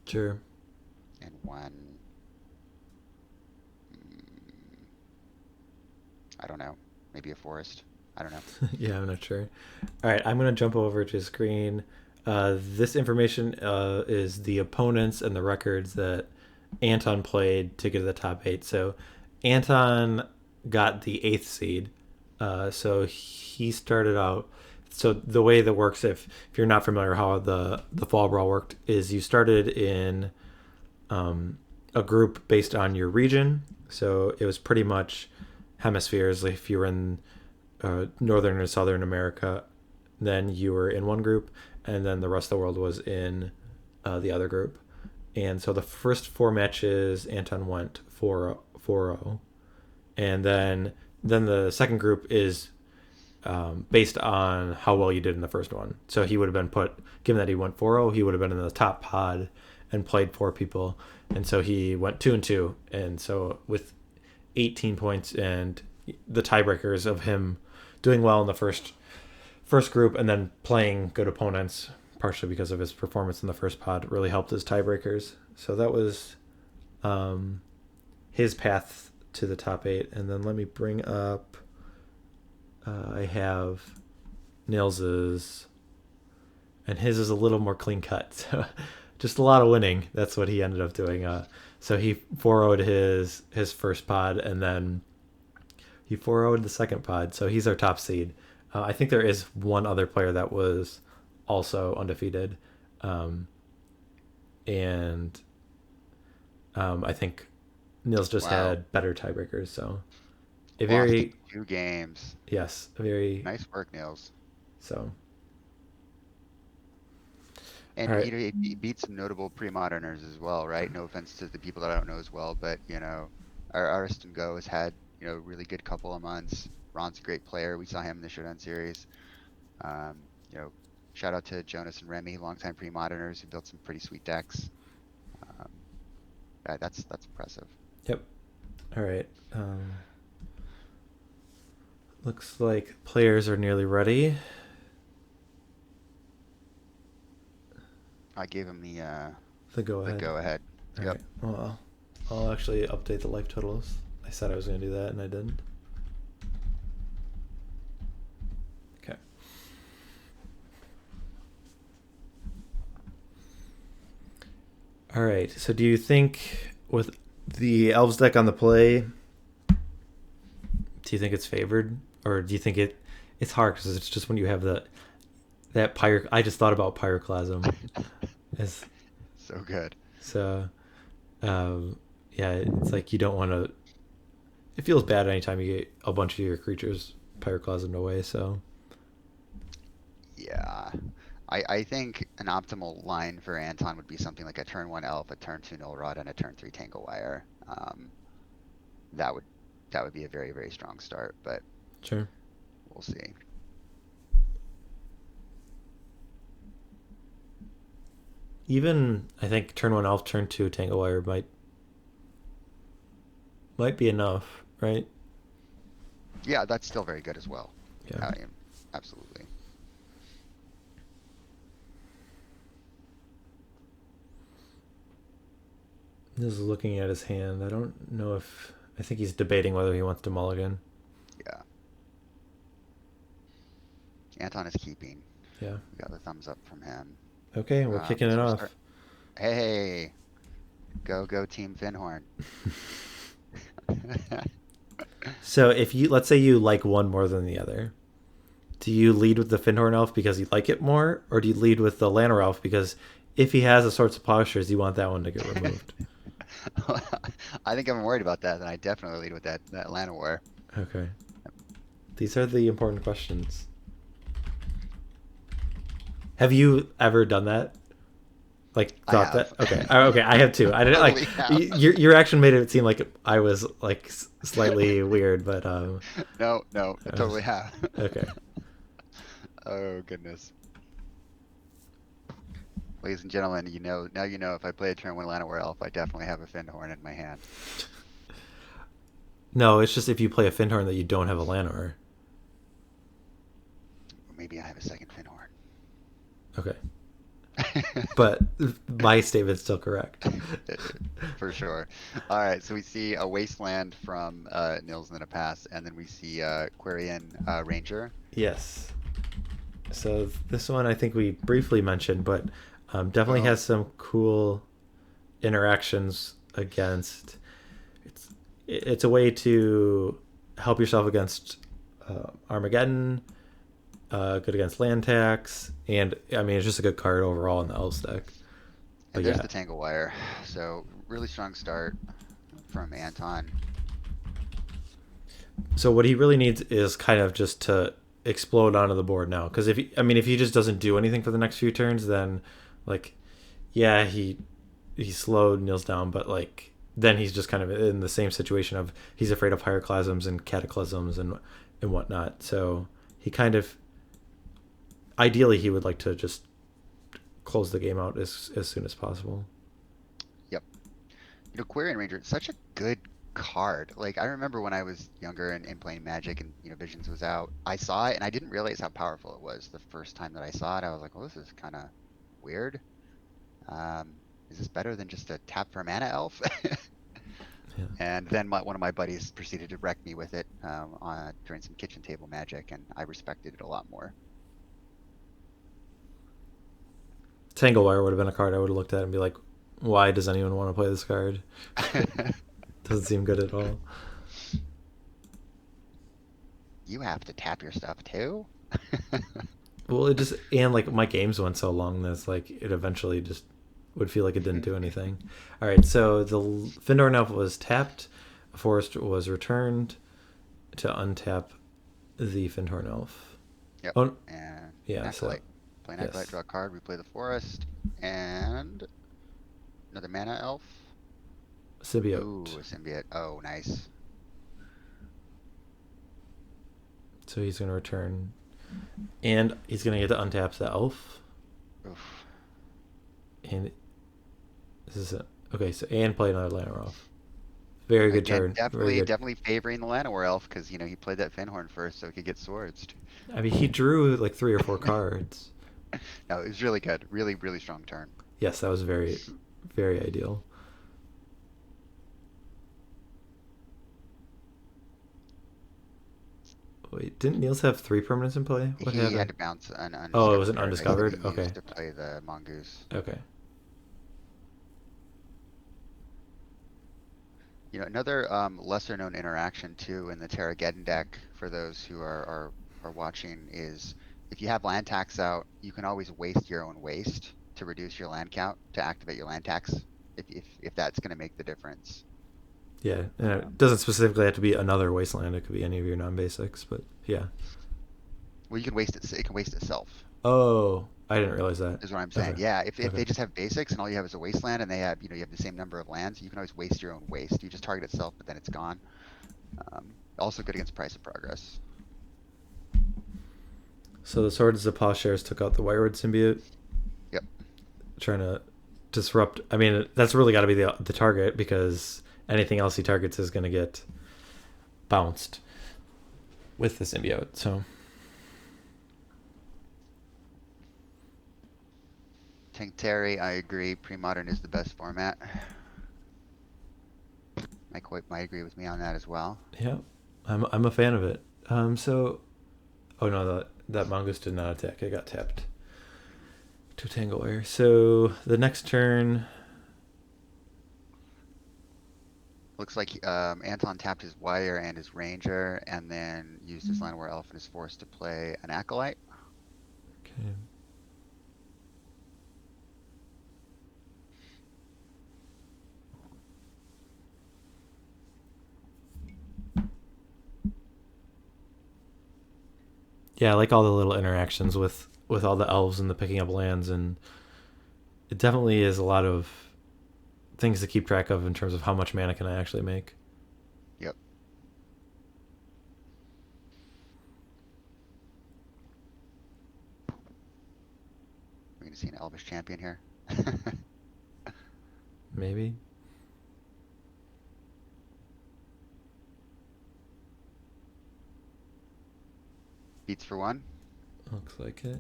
Sure. and 1, mm, I don't know, maybe a Forest. I don't know. Yeah, I'm not sure. All right, I'm gonna jump over to screen. This information is the opponents and the records that Anton played to get to the top 8. So Anton got the 8th seed. So he started out. So the way that works, if you're not familiar how the fall brawl worked, is you started in a group based on your region. So it was pretty much hemispheres. Like if you were in Northern and Southern America, then you were in one group, and then the rest of the world was in the other group. And so the first 4 matches, Anton went 4-0. And then the second group is based on how well you did in the first one. So he would have been given that he went 4-0, he would have been in the top pod and played 4 people. And so he went 2-2. And so with 18 points and the tiebreakers of him doing well in the first group and then playing good opponents, partially because of his performance in the first pod, really helped his tiebreakers. So that was his path to the top 8. And then let me bring up. I have Nils's, and his is a little more clean cut. So just a lot of winning. That's what he ended up doing. So he 4-0'd his first pod, and then he 4-0'd the second pod. So he's our top seed. I think there is one other player that was also undefeated, and I think Nils just Wow. had better tiebreakers. So a Lost in very 2 games. yes, a very Nice work, Nils. so. And All right. he beat some notable pre-moderners as well, right? No offense to the people that I don't know as well, but our Ariston Go has had, really good couple of months. Ron's a great player. We saw him in the Showdown series. Um, you know, shout out to Jonas and Remy, longtime pre-moderners who built some pretty sweet decks. That's impressive. Yep. All right. Looks like players are nearly ready. I gave him The go the ahead. go ahead. All Yep. right. Well, I'll actually update the life totals. I said I was going to do that, and I didn't. Okay. All right. So, do you think with the Elves deck on the play, do you think it's favored, or do you think it's hard because it's just when you have that pyre? I just thought about Pyroclasm as So good. so. Yeah, it's like you don't want to. It feels bad anytime you get a bunch of your creatures Pyroclasmed away. So Yeah. I think an optimal line for Anton would be something like a turn 1 Elf, a turn 2 Null Rod, and a turn 3 Tanglewire. That would that would be a very, very strong start, but sure. we'll see. Even I think turn 1 Elf, turn 2 Tanglewire might be enough, right? Yeah, that's still very good as well. Yeah. Absolutely. Just looking at his hand, I don't know if I think he's debating whether he wants to mulligan. Yeah. Anton is keeping. Yeah. We got the thumbs up from him. Okay, we're kicking it So off. Hey, go Team Fyndhorn. So if let's say you like one more than the other, do you lead with the Fyndhorn Elf because you like it more, or do you lead with the Llanowar Elf because if he has a Swords of Plowshares, you want that one to get removed? I think I'm worried about that, then I definitely lead with that Llanowar. Okay. These are the important questions. Have you ever done that? Like thought that? Okay. Okay. I have too. I didn't Totally like your reaction made it seem like I was like slightly weird, but No, I totally have. Okay. Oh goodness. Ladies and gentlemen, now you know if I play a turn 1 Llanowar Elf, I definitely have a Fyndhorn in my hand. No, it's just if you play a Fyndhorn that you don't have a Llanowar. Maybe I have a second Fyndhorn. Okay. But my statement's still correct. For sure. All right, so we see a Wasteland from Nils in a pass, and then we see Quirion Ranger. Yes. So this one I think we briefly mentioned, but definitely has some cool interactions against. It's a way to help yourself against Armageddon, good against land tax, and I mean it's just a good card overall in the Elves deck. And there's the Tanglewire. So really strong start from Anton. So what he really needs is kind of just to explode onto the board now, because if he just doesn't do anything for the next few turns, then like yeah he slowed Nils down, but like then he's just kind of in the same situation of he's afraid of Pyroclasms and Cataclysms and whatnot. So he kind of ideally he would like to just close the game out as soon as possible. Yep. Quirion Ranger, such a good card. Like I remember when I was younger and playing Magic and Visions was out, I saw it and I didn't realize how powerful it was the first time that I saw it. I was like, well, this is kind of weird. Is this better than just a tap for a mana elf? Yeah. And then one of my buddies proceeded to wreck me with it during some kitchen table Magic, and I respected it a lot more. Tanglewire would have been a card I would have looked at and be like, why does anyone want to play this card? Doesn't seem good at all. You have to tap your stuff too? Well, it just, and like my games went so long that like it eventually just would feel like it didn't do anything. All right, so the Fyndhorn Elf was tapped, a forest was returned to untap the Fyndhorn Elf. Yep. Oh, and yeah, Acolyte. Play an Acolyte, draw a card, replay the forest, and another mana elf. Symbiote. Ooh, a symbiote. Oh, nice. So he's going to return, and he's going to get to untap the elf. Oof. And this is Okay, so and play another Llanowar Elf. Very good Again, turn. Very good. definitely favoring the Llanowar Elf because he played that Fyndhorn first so he could get swords. I mean, he drew like 3 or 4 cards. No, it was really good. Really, really strong turn. Yes, that was very, very ideal. Wait, didn't Niels have 3 permanents in play? What He had happened? to bounce an Oh, it undiscovered was an paradise that undiscovered? he Okay. used to play the Mongoose. Okay. Another lesser known interaction too in the Terrageddon deck for those who are watching is if you have land tax out, you can always waste your own waste to reduce your land count to activate your land tax if that's going to make the difference. Yeah, and it doesn't specifically have to be another Wasteland. It could be any of your non-basics, but yeah. Well, you can waste it. It can waste itself. Oh, I didn't realize that. Is what I'm saying. Okay. Yeah, if Okay. they just have basics and all you have is a wasteland and they have you have the same number of lands, you can always waste your own waste. You just target itself, but then it's gone. Also good against Price of Progress. So the Swords of Plowshares took out the Wireward symbiote. Yep. Trying to disrupt. I mean, that's really got to be the target because anything else he targets is going to get bounced with the symbiote. So. Tank Terry, I agree. Premodern is the best format. Mike Hoyt might agree with me on that as well. Yeah, I'm a fan of it. So, oh no, that Mongoose did not attack. It got tapped to Tangle Wire. So the next turn. Looks like Anton tapped his Wire and his Ranger, and then used his Llanowar Elf and is forced to play an Acolyte. Okay. Yeah, I like all the little interactions with all the elves and the picking up lands, and it definitely is a lot of things to keep track of in terms of how much mana can I actually make. Yep. We're gonna see an Elvish Champion here. Maybe. Beats for 1. Looks like it.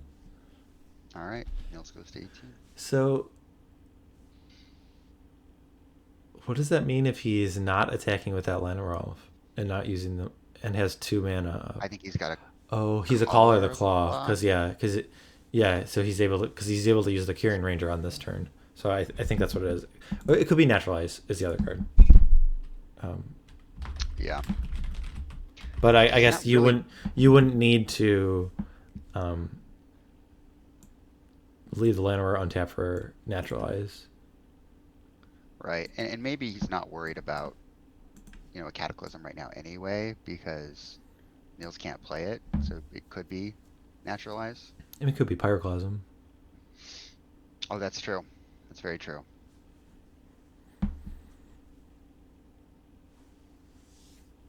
All right. Nils goes to 18. So, what does that mean if he's not attacking with that Llanowar Elf and not using them and has 2 mana? I think he's got a. Oh, he's a Caller of the Claw. Claw so he's able to use the Quirion Ranger on this turn. So I think that's what it is. It could be Naturalize is the other card. Yeah. But I guess not you really- wouldn't need to leave the Llanowar untapped for Naturalize. Right. And maybe he's not worried about, a Cataclysm right now anyway, because Nils can't play it, so it could be Naturalize. I mean, it could be Pyroclasm. Oh, that's true. That's very true.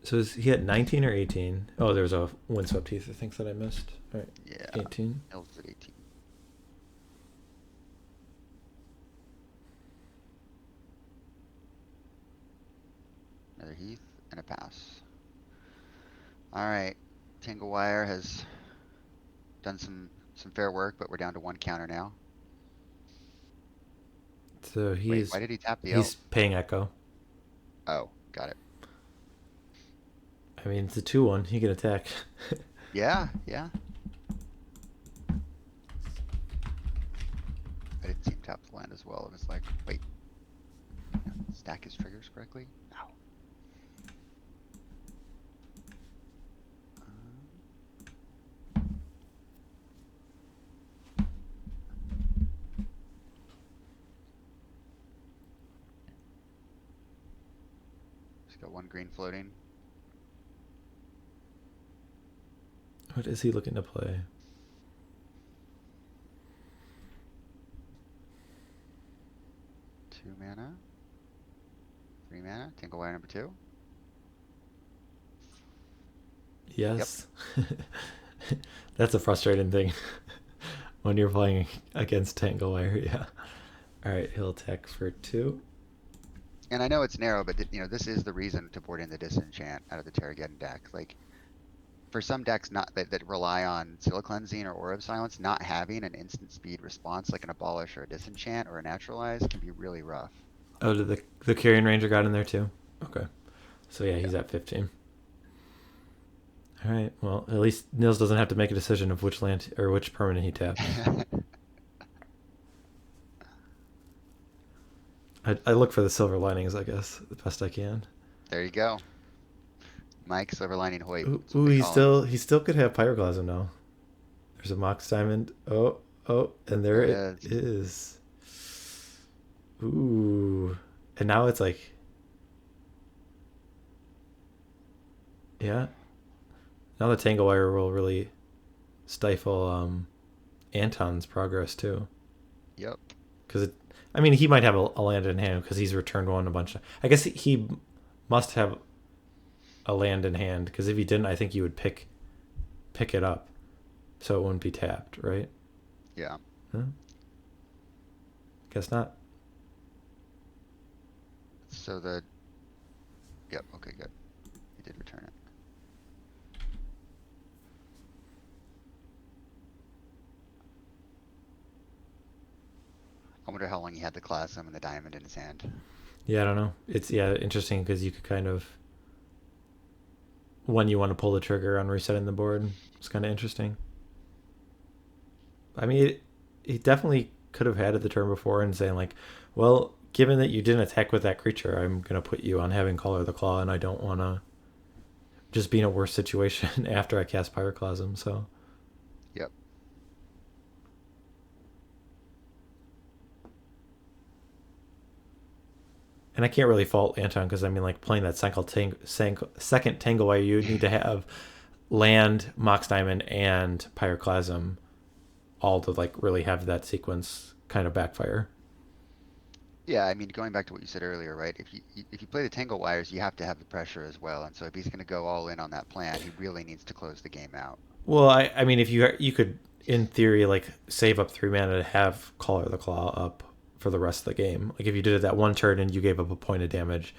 So is he at 19 or 18? Oh, there's a Windswept Heath, I think, that I missed. All right, Yeah. 18. Nils is at 18. Another Heath and a pass. All right. Tangle Wire has done some fair work, but we're down to 1 counter now. So Wait, why did he tap the he's elf? paying Echo. Oh, got it. I mean, it's a 2/1. He can attack. Yeah, yeah. I didn't see him tap the land as well. It was like, wait, stack his triggers correctly? No. Just got 1 green floating. What is he looking to play? Two mana. 3 mana. Tangle Wire number 2. Yes. That's a frustrating thing when you're playing against Tangle Wire. Yeah. All right, he'll attack for 2. And I know it's narrow, but this is the reason to board in the disenchant out of the Terrageddon deck. Like for some decks not that rely on Seal Cleansing or Aura of Silence, not having an instant speed response like an Abolish or a Disenchant or a Naturalize can be really rough. Oh, did the Quirion Ranger got in there too? Okay. So yeah, Yeah. he's at 15. All right. Well, at least Nils doesn't have to make a decision of which land or which permanent he taps. I look for the silver linings, I guess, the best I can. There you go. Mike Silver Lining Hoyt. Ooh, That's what they call him. he still could have Pyroclasm now. There's a Mox Diamond. Oh, and there There it it is. is. Ooh, and now it's like, yeah. Now the Tangle Wire will really stifle Anton's progress too. Yep. Because I mean, he might have a land in hand because he's returned one a bunch of. I guess he must have a land in hand because if he didn't, I think you would pick it up, so it wouldn't be tapped, right? Yeah. Huh? Guess not. So the. Yep. Okay. Good. He did return it. I wonder how long he had the Classum and the Diamond in his hand. Yeah, I don't know. It's interesting because you could kind of when you want to pull the trigger on resetting the board. It's kind of interesting. I mean, he definitely could have had it the turn before and saying like, well, given that you didn't attack with that creature, I'm gonna put you on having Color of the Claw, and I don't want to just be in a worse situation after I cast Pyroclasm. So Yep. and I can't really fault Anton because I mean, like playing that second Tangle Wire, you need to have land, Mox Diamond, and Pyroclasm all to like really have that sequence kind of backfire. Yeah, I mean, going back to what you said earlier, right? If you play the Tangle Wires, you have to have the pressure as well. And so if he's going to go all in on that plan, he really needs to close the game out. Well, I mean, if you could in theory like save up 3 mana to have Color of the Claw up for the rest of the game. Like if you did it that one turn and you gave up a point of damage,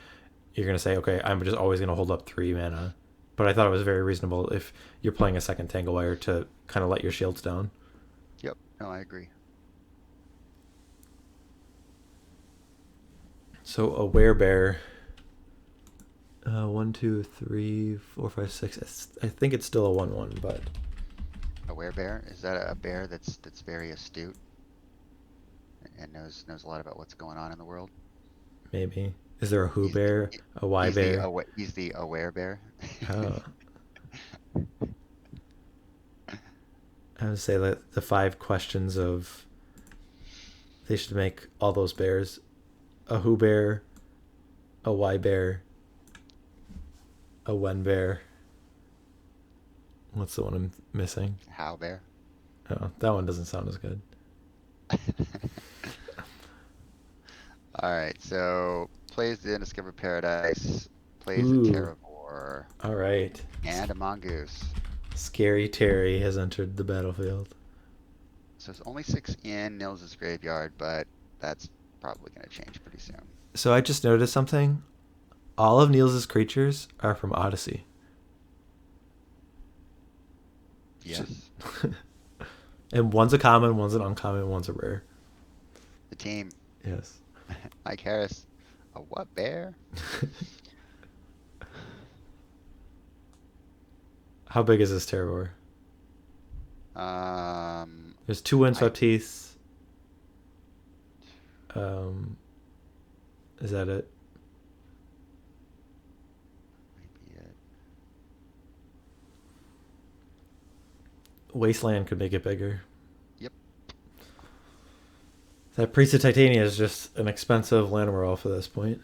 you're gonna say, okay, I'm just always gonna hold up 3 mana. But I thought it was very reasonable if you're playing a second Tangle Wire to kind of let your shields down. Yep. No, I agree. So a Werebear. 1, 2, 3, 4, 5, 6. I think it's still a 1/1, but A Werebear? Is that a bear that's very astute and knows a lot about what's going on in the world? maybe. Is there a Who He's the, Bear? A Y Bear? he's the aware bear. Oh. I would say that the 5 questions of they should make all those bears a Who Bear, a Y Bear, a When Bear. What's the one I'm missing? How bear? Oh, that one doesn't sound as good. All right, so plays the Undiscovered Paradise, plays a Ooh. Terravore, All right. and a Mongoose. Scary Terry has entered the battlefield. So it's only 6 in Nils' graveyard, but that's probably going to change pretty soon. So I just noticed something. All of Niels' creatures are from Odyssey. Yes, And one's a common, one's an uncommon, one's a rare. the team. Yes. Mike Harris. A what bear? How big is this Terravore? There's 2 Windswept Heaths. Is that it? Maybe it. Wasteland could make it bigger. Yep. That Priest of Titania is just an expensive Llanowar Elf at this point.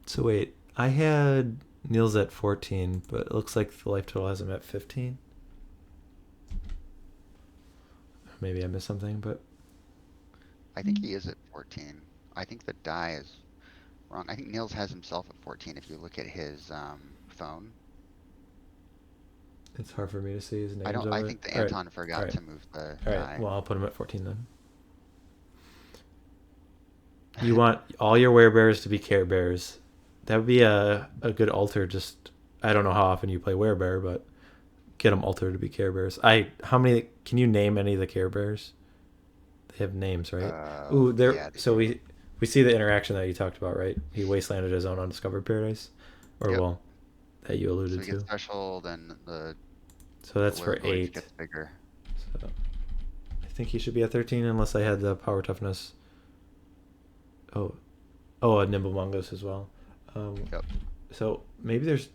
So wait, I had Niels at 14, but it looks like the life total has him at 15. Maybe I missed something, but I think he is at 14. I think the die is wrong. I think Nils has himself at 14 if you look at his phone. It's hard for me to see his I names don't. I over it. think the All right. Anton All forgot right. to move the All right. guy. Well, I'll put him at 14 then. You want all your werebears to be care bears. That would be a good altar. Just I don't know how often you play werebear, but get them altered to be care bears. How many can you name any of the care bears? They have names, right? Ooh, there. Yeah, they So do. we see the interaction that you talked about, right? He wastelanded his own undiscovered paradise, or Yep. well, that you So alluded he gets to. special, then So the that's for village 8. gets bigger. So I think he should be at 13 unless I had the power toughness. Oh, a Nimble Mongoose as well. Yep. So maybe there's.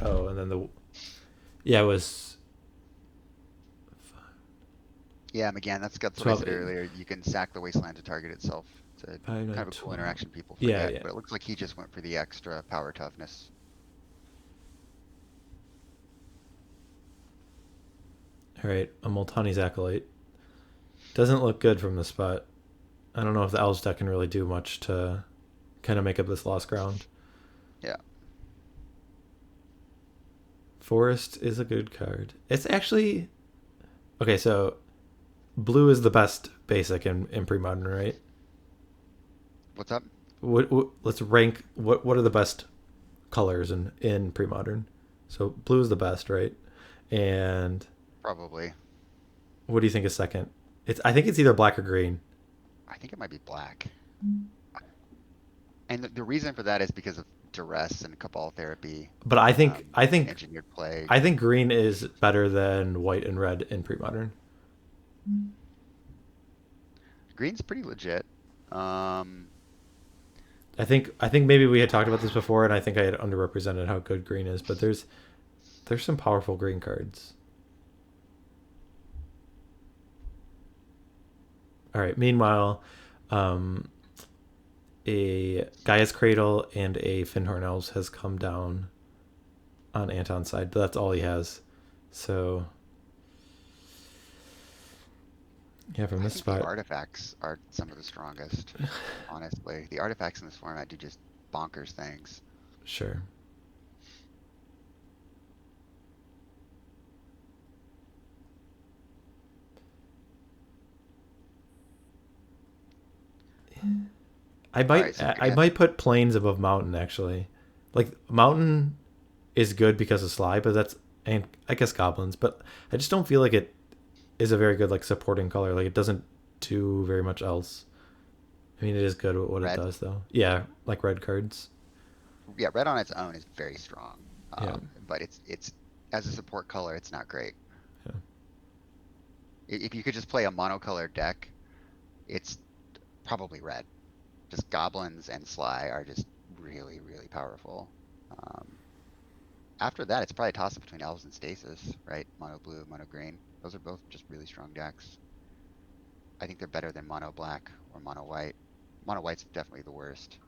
Oh, and then yeah, it was Yeah, again, that's what I 12, said earlier. You can sack the wasteland to target itself. It's a 5, 9, kind of a cool 12. interaction people Yeah, forget, yeah. but it looks like he just went for the extra power toughness. All right, a Multani's Acolyte. Doesn't look good from the spot. I don't know if the Elves deck can really do much to kind of make up this lost ground. Yeah. Forest is a good card. It's actually okay. So blue is the best basic in pre-modern, right? What's up? Let's rank what are the best colors in pre-modern. So blue is the best, right? And Probably. what do you think is second? I think it's either black or green. I think it might be black. And the reason for that is because of duress and cabal therapy, But engineered play. I think green is better than white and red in pre-modern. Green's pretty legit. Um, I think maybe we had talked about this before, and I think I had underrepresented how good green is. But there's some powerful green cards. All right. Meanwhile, a Gaia's Cradle and a Fyndhorn Elves has come down on Anton's side, but that's all he has. So yeah, from I this think spot, the artifacts are some of the strongest, honestly. The artifacts in this format do just bonkers things. sure. Alright, so I might put plains above mountain actually. Like mountain is good because of Sly, but and I guess goblins, but I just don't feel like it is a very good like supporting color. Like it doesn't do very much else. I mean, it is good at what it red. does though. Yeah, like red cards. Yeah, red on its own is very strong. Yeah. But it's as a support color, it's not great. Yeah. If you could just play a monocolored deck, it's probably red. Just goblins and Sly are just really, really powerful. Um, After that, it's probably a toss-up between Elves and Stasis, right? Mono blue, mono green. Those are both just really strong decks. I think they're better than mono black or mono white. Mono white's definitely the worst.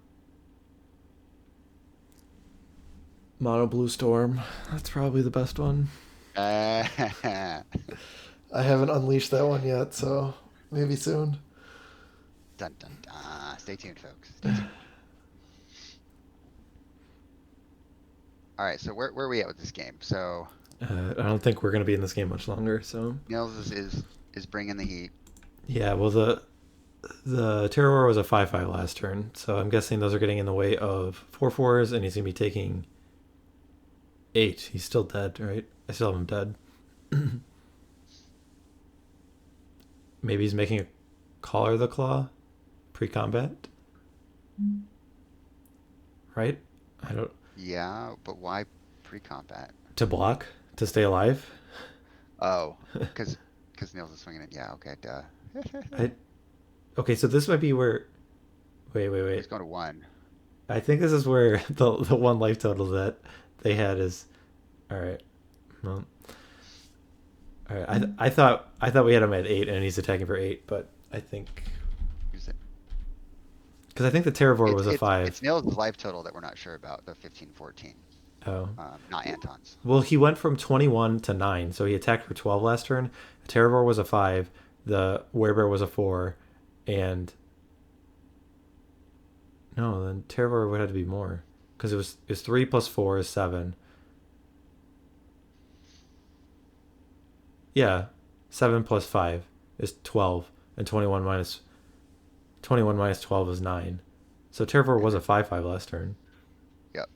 Mono Blue Storm. That's probably the best one. Dun I haven't unleashed that one yet, so maybe soon. dun dun. Stay tuned, folks. Stay tuned. All right, so where are we at with this game? So I don't think we're gonna be in this game much longer. So Nils is bringing the heat. yeah, well the Terravore was a 5/5 last turn, so I'm guessing those are getting in the way of 4/4s, and he's gonna be taking 8. He's still dead, right? I still have him dead. Maybe he's making a Collar the Claw pre-combat, right? I don't Yeah, but why pre-combat? to block to stay alive. Oh, because Nils is swinging it. Yeah, okay, duh. Okay, so this might be where. Wait, He's going to 1. I think this is where the one life total that they had is. All right. Well. All right. I thought we had him at 8 and he's attacking for 8, but I think Who's it? because I think the Terravore was a 5. It's Nils' life total that we're not sure about, the 15-14. Oh. Not Anton's. Well, he went from 21 to 9, so he attacked for 12 last turn. The Terravore was a 5, the Werebear was a 4, and no, then Terravore would have to be more because it was 3 plus 4 is 7. Yeah, 7 plus 5 is 12, and 21 minus 12 is 9. So Terravore was a 5/5 last turn. Yep.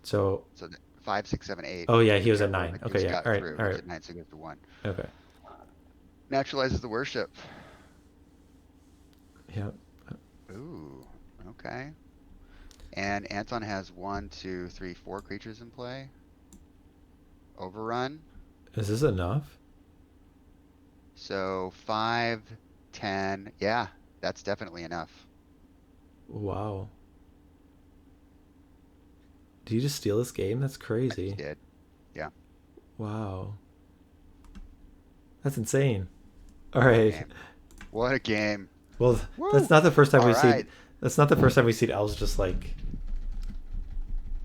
So, So 5, 6, 7, 8. oh yeah, he If was at Terravore 9. Okay, just yeah. got All right, through, all he's right. at 9, so he goes to 1. Okay. Naturalizes the worship. Yeah. Ooh, okay. And Anton has 1, 2, 3, 4 creatures in play. Overrun. Is this enough? So 5, 10. Yeah, that's definitely enough. Wow. Did you just steal this game? That's I just crazy. did. Yeah. Wow. That's insane. All What a right. game. What a game. Well, that's Woo! not the first time All we've seen. right. That's not the first time we've seen elves just like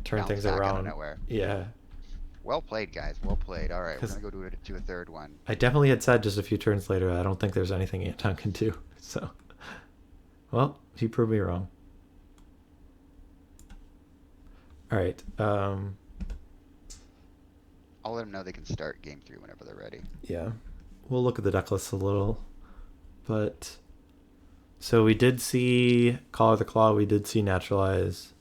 turn Bounce things back out of around. nowhere. Yeah. Well played, guys. Well played. All right, we're Because gonna go to a third one. I definitely had said just a few turns later, I don't think there's anything Anton can do. So, well, he proved me wrong. All right. I'll let them know they can start game 3 whenever they're ready. Yeah. We'll look at the deck list a little. But, so we did see Collar the Claw. We did see Naturalize.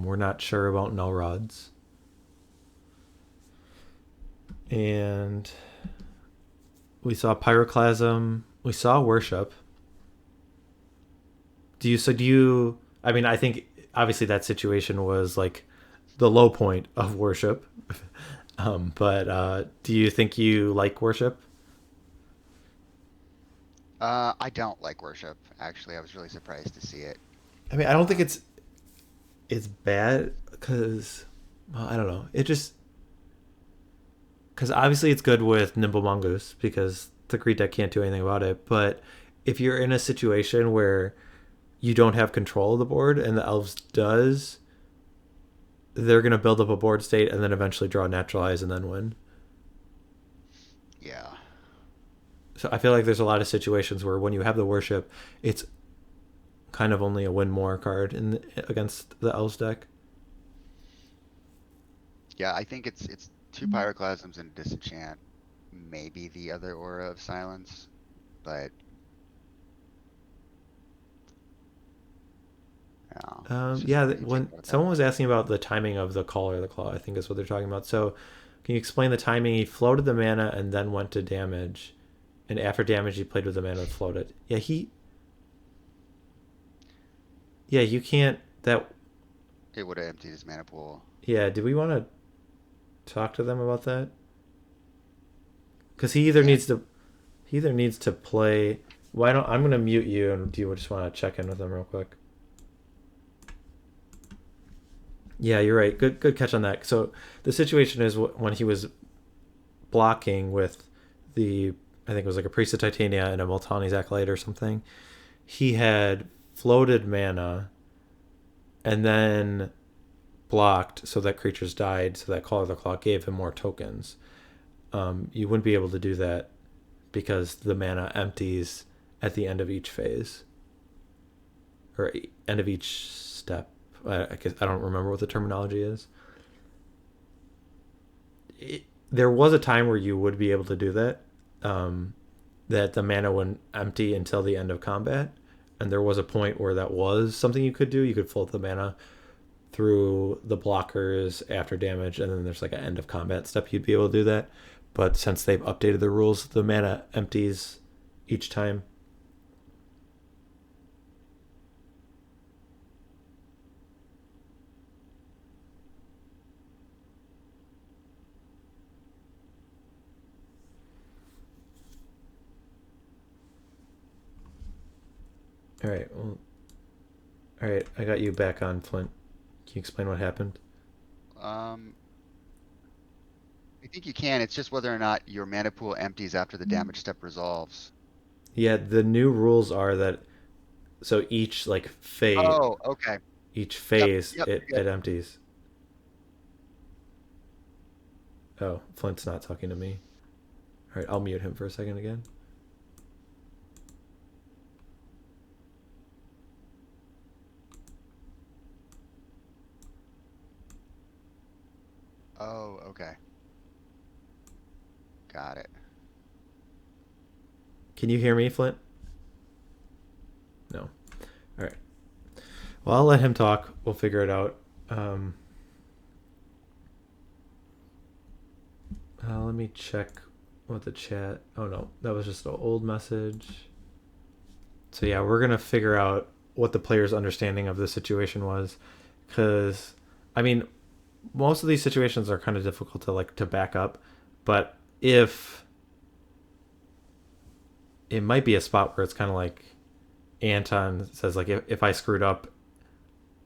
We're not sure about Null Rods. And we saw Pyroclasm. We saw Worship. I mean, I think obviously that situation was like the low point of Worship. But do you think you like Worship? I don't like worship. Actually, I was really surprised to see it. I mean, I don't think Um, it's bad because, well, I don't know. It just because obviously it's good with Nimble Mongoose because the Greed deck can't do anything about it. But if you're in a situation where you don't have control of the board and the Elves does, they're gonna build up a board state and then eventually draw Naturalize and then win. yeah. So I feel like there's a lot of situations where when you have the Worship, it's kind of only a win more card against the Elves deck. Yeah, I think it's 2 pyroclasms and a disenchant. Maybe the other aura of silence, but yeah, it's just Yeah, what you take when out of that. someone was asking about the timing of the Call or the Claw, I think is what they're talking about. So, can you explain the timing? He floated the mana and then went to damage, and after damage, he played with the mana that floated. Yeah, you can't. That, It would have emptied his mana pool. yeah. Do we want to talk to them about that? Because Can't. he either needs to play. Why don't I'm gonna mute you, and do you just want to check in with them real quick? Yeah, you're right. Good catch on that. So the situation is when he was blocking with the, I think it was like a Priest of Titania and a Multani's Acolyte or something. He had floated mana and then blocked so that creatures died, so that Call of the Claw gave him more tokens. You wouldn't be able to do that because the mana empties at the end of each phase or end of each step. I guess I don't remember what the terminology is. There was a time where you would be able to do that, that the mana wouldn't empty until the end of combat, and there was a point where that was something you could do. You could float the mana through the blockers after damage, and then there's like an end of combat step you'd be able to do that. But since they've updated the rules, the mana empties each time. All right. Well, all right. I got you back on, Flint. Can you explain what happened? Um, I think you can. It's just whether or not your mana pool empties after the damage step resolves. Yeah, the new rules are that so Oh, okay. each Yep, phase yep, it, you're good. it empties. Oh, Flint's not talking to me. All right, I'll mute him for a second again. Oh, okay. Got it. Can you hear me, Flint? No. All right. Well, I'll let him talk. We'll figure it out. Let me check what the chat. Oh no, that was just an old message. So yeah, we're gonna figure out what the player's understanding of the situation was, because I mean, most of these situations are kind of difficult to back up, but if it might be a spot where it's kind of like Anton says, like, if I screwed up,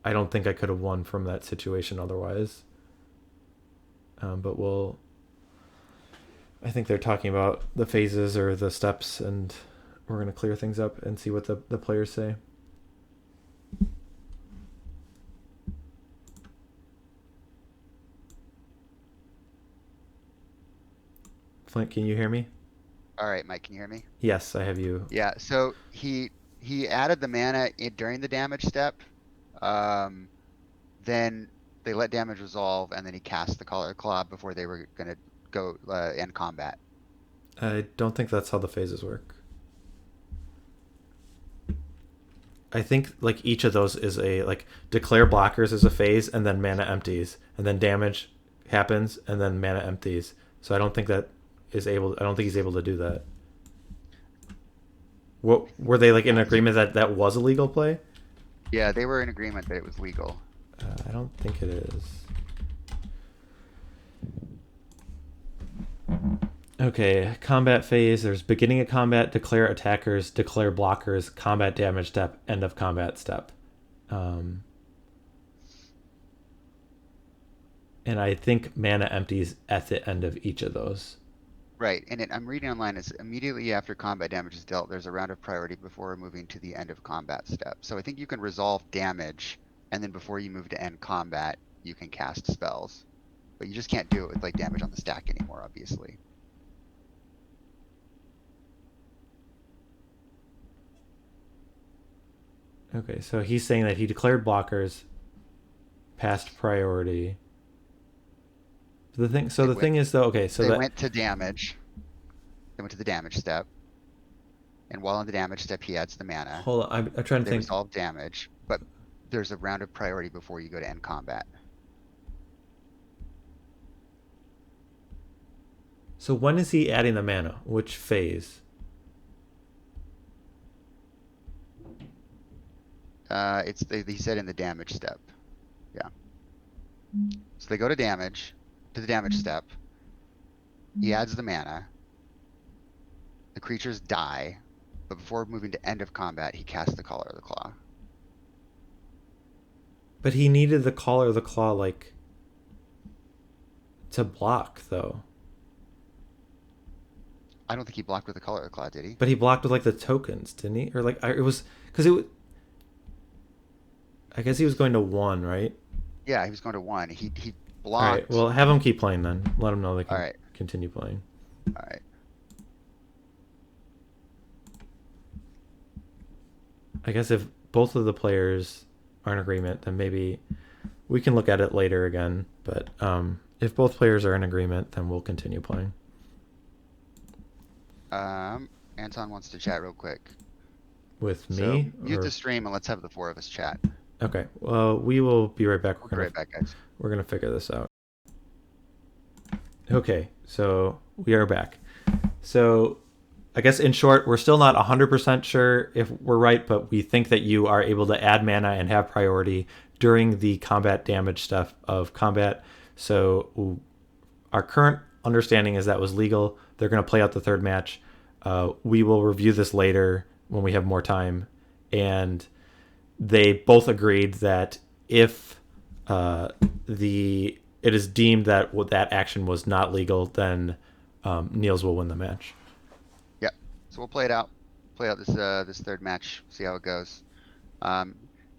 I don't think I could have won from that situation otherwise. But I think they're talking about the phases or the steps, and we're going to clear things up and see what the players say. Flint, can you hear me? All right, Mike, can you hear me? Yes, I have you. Yeah, so he added the mana during the damage step. Then they let damage resolve, and then he cast the Collar Claw before they were going to go end combat. I don't think that's how the phases work. I think like each of those is a like declare blockers is a phase, and then mana empties, and then damage happens, and then mana empties. So I don't think that is able. I don't think he's able to do that. What were they like in agreement that was a legal play? Yeah, they were in agreement that it was legal. I don't think it is. Okay, combat phase. There's beginning of combat, declare attackers, declare blockers, combat damage step, end of combat step. And I think mana empties at the end of each of those. Right, and I'm reading online, it's immediately after combat damage is dealt, there's a round of priority before moving to the end of combat step. So I think you can resolve damage, and then before you move to end combat, you can cast spells. But you just can't do it with like damage on the stack anymore, obviously. Okay, so he's saying that he declared blockers past priority. The thing is though, okay, so they went to damage. They went to the damage step. And while on the damage step, he adds the mana. Hold on, I'm trying to think. They resolve damage, but there's a round of priority before you go to end combat. So when is he adding the mana? Which phase? He said in the damage step. Yeah. So they go to damage, to the damage step. He adds the mana. The creatures die, but before moving to end of combat, he casts the Collar of the Claw. But he needed the Collar of the Claw, like, to block, though. I don't think he blocked with the Collar of the Claw, did he? But he blocked with, like, the tokens, didn't he? Or, like, it was... Because it was... I guess he was going to 1, right? Yeah, he was going to 1. He blocked... All right, well, have him keep playing then. Let him know they can continue playing. All right. I guess if both of the players are in agreement, then maybe we can look at it later again. But if both players are in agreement, then we'll continue playing. Anton wants to chat real quick. With me? So mute the stream and let's have the 4 of us chat. Okay. Well, we will be right back. We'll be right back, guys. We're going to figure this out. Okay, so we are back. So I guess in short, we're still not 100% sure if we're right, but we think that you are able to add mana and have priority during the combat damage stuff of combat. So our current understanding is that was legal. They're going to play out the third match. We will review this later when we have more time. And they both agreed that if it is deemed that that action was not legal, then Nils will win the match. Yeah. So we'll play it out. Play out this third match. See how it goes.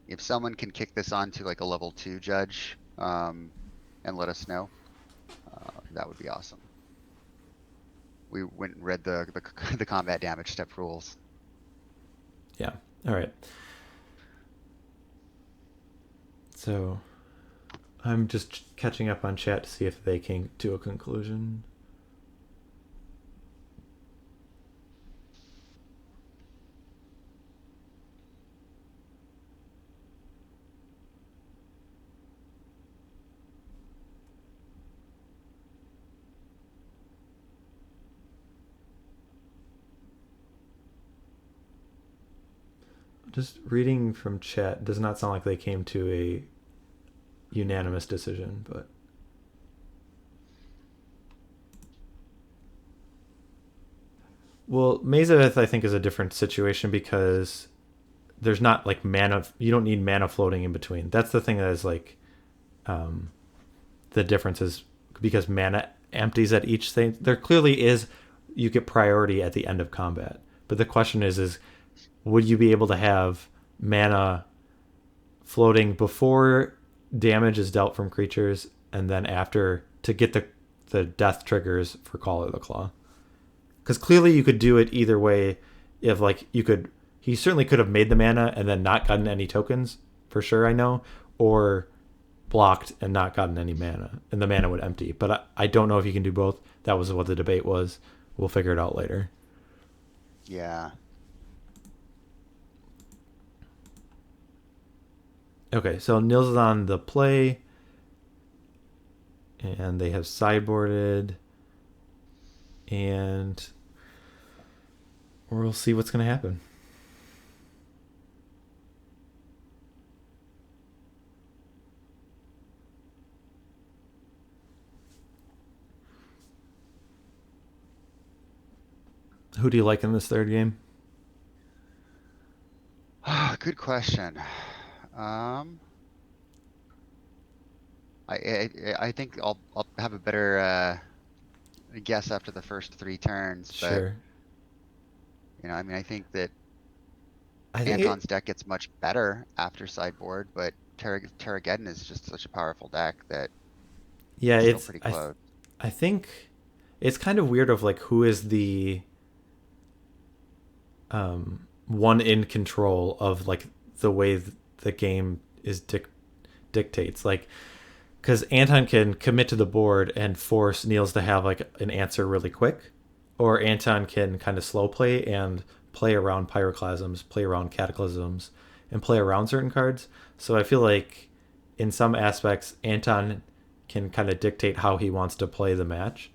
If someone can kick this on to like a level 2 judge and let us know, that would be awesome. We went and read the combat damage step rules. Yeah. All right. So I'm just catching up on chat to see if they came to a conclusion. Just reading from chat does not sound like they came to a unanimous decision, but well, Mazavith I think is a different situation because there's not like mana. You don't need mana floating in between. That's the thing that is like the difference is because mana empties at each thing. There clearly is you get priority at the end of combat, but the question is would you be able to have mana floating before damage is dealt from creatures and then after to get the death triggers for Call of the Claw? Because clearly you could do it either way. If like he certainly could have made the mana and then not gotten any tokens for sure. I know, or blocked and not gotten any mana, and the mana would empty. But I don't know if you can do both. That was what the debate was. We'll figure it out later. Yeah. Okay, so Nils is on the play, and they have sideboarded, and we'll see what's going to happen. Who do you like in this third game? Good question. I think I'll have a better guess after the first 3 turns, but Sure. I mean, I think that I think Anton's deck gets much better after sideboard, but Terrageddon is just such a powerful deck that yeah, it's still it's pretty close. I think it's kind of weird of like who is the one in control of like the way the game is dictates, like because Anton can commit to the board and force Niels to have like an answer really quick, or Anton can kind of slow play and play around Pyroclasms, play around Cataclysms, and play around certain cards. So I feel like in some aspects Anton can kind of dictate how he wants to play the match,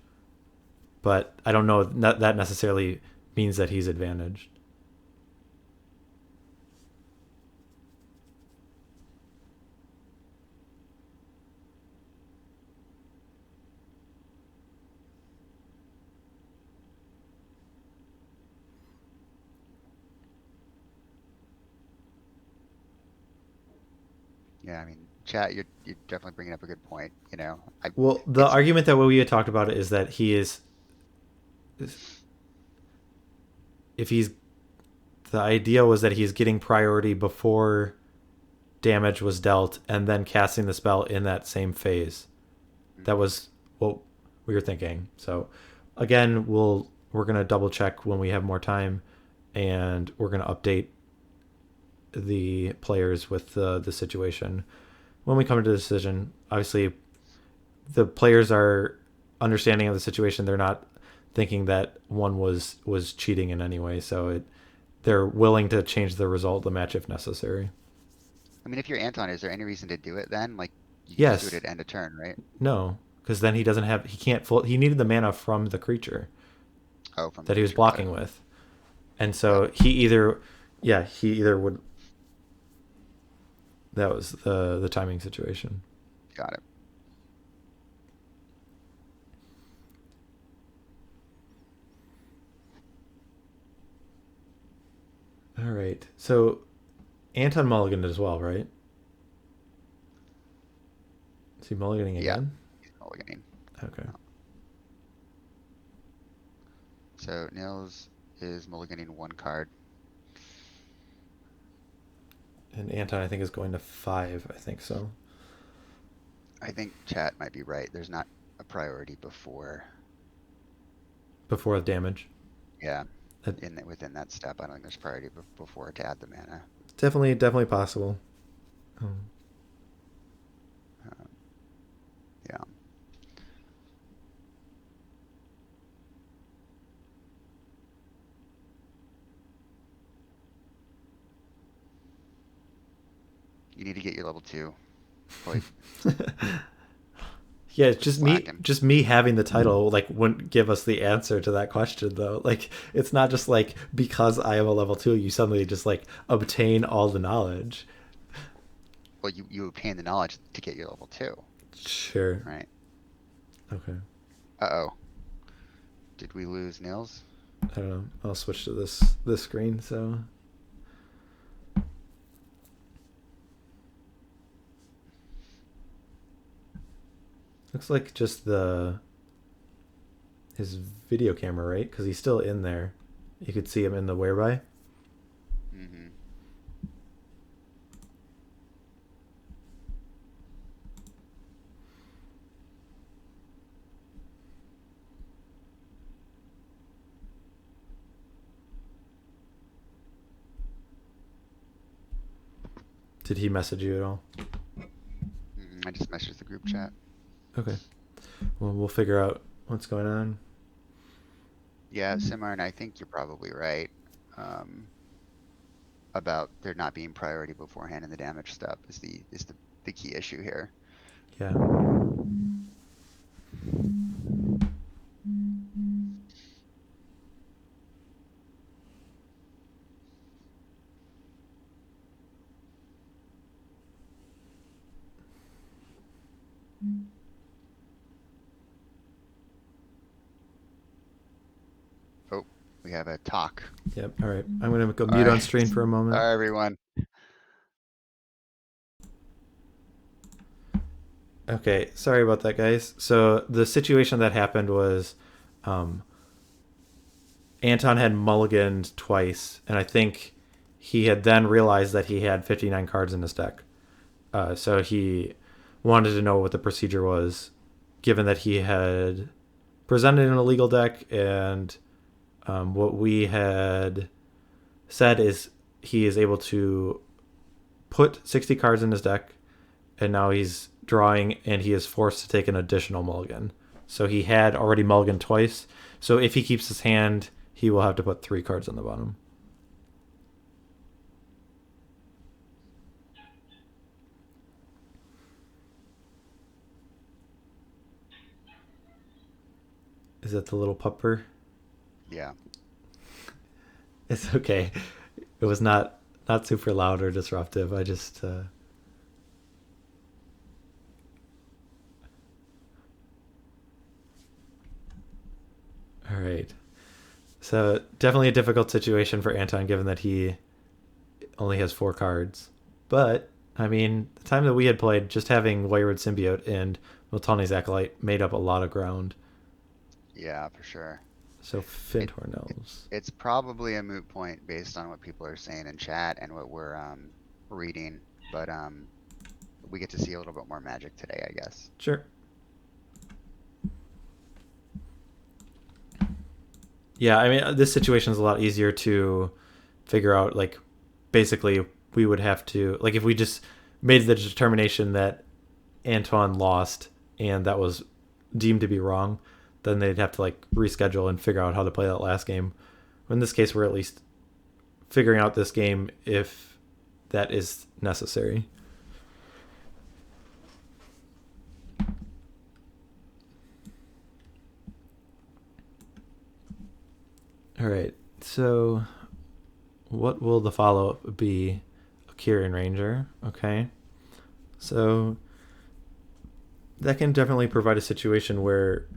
but I don't know that necessarily means that he's advantaged. Yeah, I mean, chat, you're definitely bringing up a good point. Well, the argument that we had talked about is that he is, if he's, the idea was that he's getting priority before damage was dealt and then casting the spell in that same phase. That was what we were thinking. So again, we're going to double check when we have more time, and we're going to update the players with the situation when we come to the decision. Obviously the players are understanding of the situation. They're not thinking that one was cheating in any way, so they're willing to change the result of the match if necessary. I mean, if you're Anton, is there any reason to do it then? Like, you can Yes. just do it at end of turn, right? No, because then he can't he needed the mana from the creature From that the he was creature, blocking with, and so he either would. That was the timing situation. Got it. All right. So Anton mulliganed as well, right? Is he mulliganing again? Yeah, he's mulliganing. Okay. So Nils is mulliganing 1 card. And Anton, I think, is going to 5. I think so. I think chat might be right. There's not a priority before Before the damage. Yeah. Within that step, I don't think there's priority before to add the mana. Definitely possible. Yeah. You need to get your level 2. Yeah, it's just me. slacking. Just me having the title like wouldn't give us the answer to that question though. Like it's not just like because I am a level 2, you suddenly just like obtain all the knowledge. Well, you obtain the knowledge to get your level 2, Sure. right? Okay. Uh-oh. Did we lose Nils? I don't know. I'll switch to this screen. So looks like just his video camera, right? Because he's still in there. You could see him in the whereby. Mm-hmm. Did he message you at all? I just messaged the group chat. Okay. Well, we'll figure out what's going on. Yeah, Simon, I think you're probably right about there not being priority beforehand in the damage step is the key issue here. Yeah. Oh, we have a talk. Yep. All right. I'm gonna go All mute on right. screen for a moment. All right, everyone. Okay, sorry about that, guys. So the situation that happened was Anton had mulliganed twice, and I think he had then realized that he had 59 cards in his deck. So he wanted to know what the procedure was, given that he had presented an illegal deck, and what we had said is he is able to put 60 cards in his deck, and now he's drawing, and he is forced to take an additional mulligan. So he had already mulliganed twice. So if he keeps his hand, he will have to put 3 cards on the bottom. Is that the little pupper? Yeah. It's okay. It was not super loud or disruptive. I just all right. So definitely a difficult situation for Anton, given that he only has 4 cards. But I mean, the time that we had played, just having Wayward Symbiote and Miltani's Acolyte made up a lot of ground. Yeah, for sure. So Fyndhorn Elves. It's probably a moot point based on what people are saying in chat and what we're reading, but we get to see a little bit more magic today, I guess. Sure. Yeah, I mean, this situation is a lot easier to figure out. Like, basically, we would have to, like, if we just made the determination that Antoine lost and that was deemed to be wrong, then they'd have to, like, reschedule and figure out how to play that last game. In this case, we're at least figuring out this game if that is necessary. All right, so what will the follow-up be? A Quirion Ranger, okay. So that can definitely provide a situation where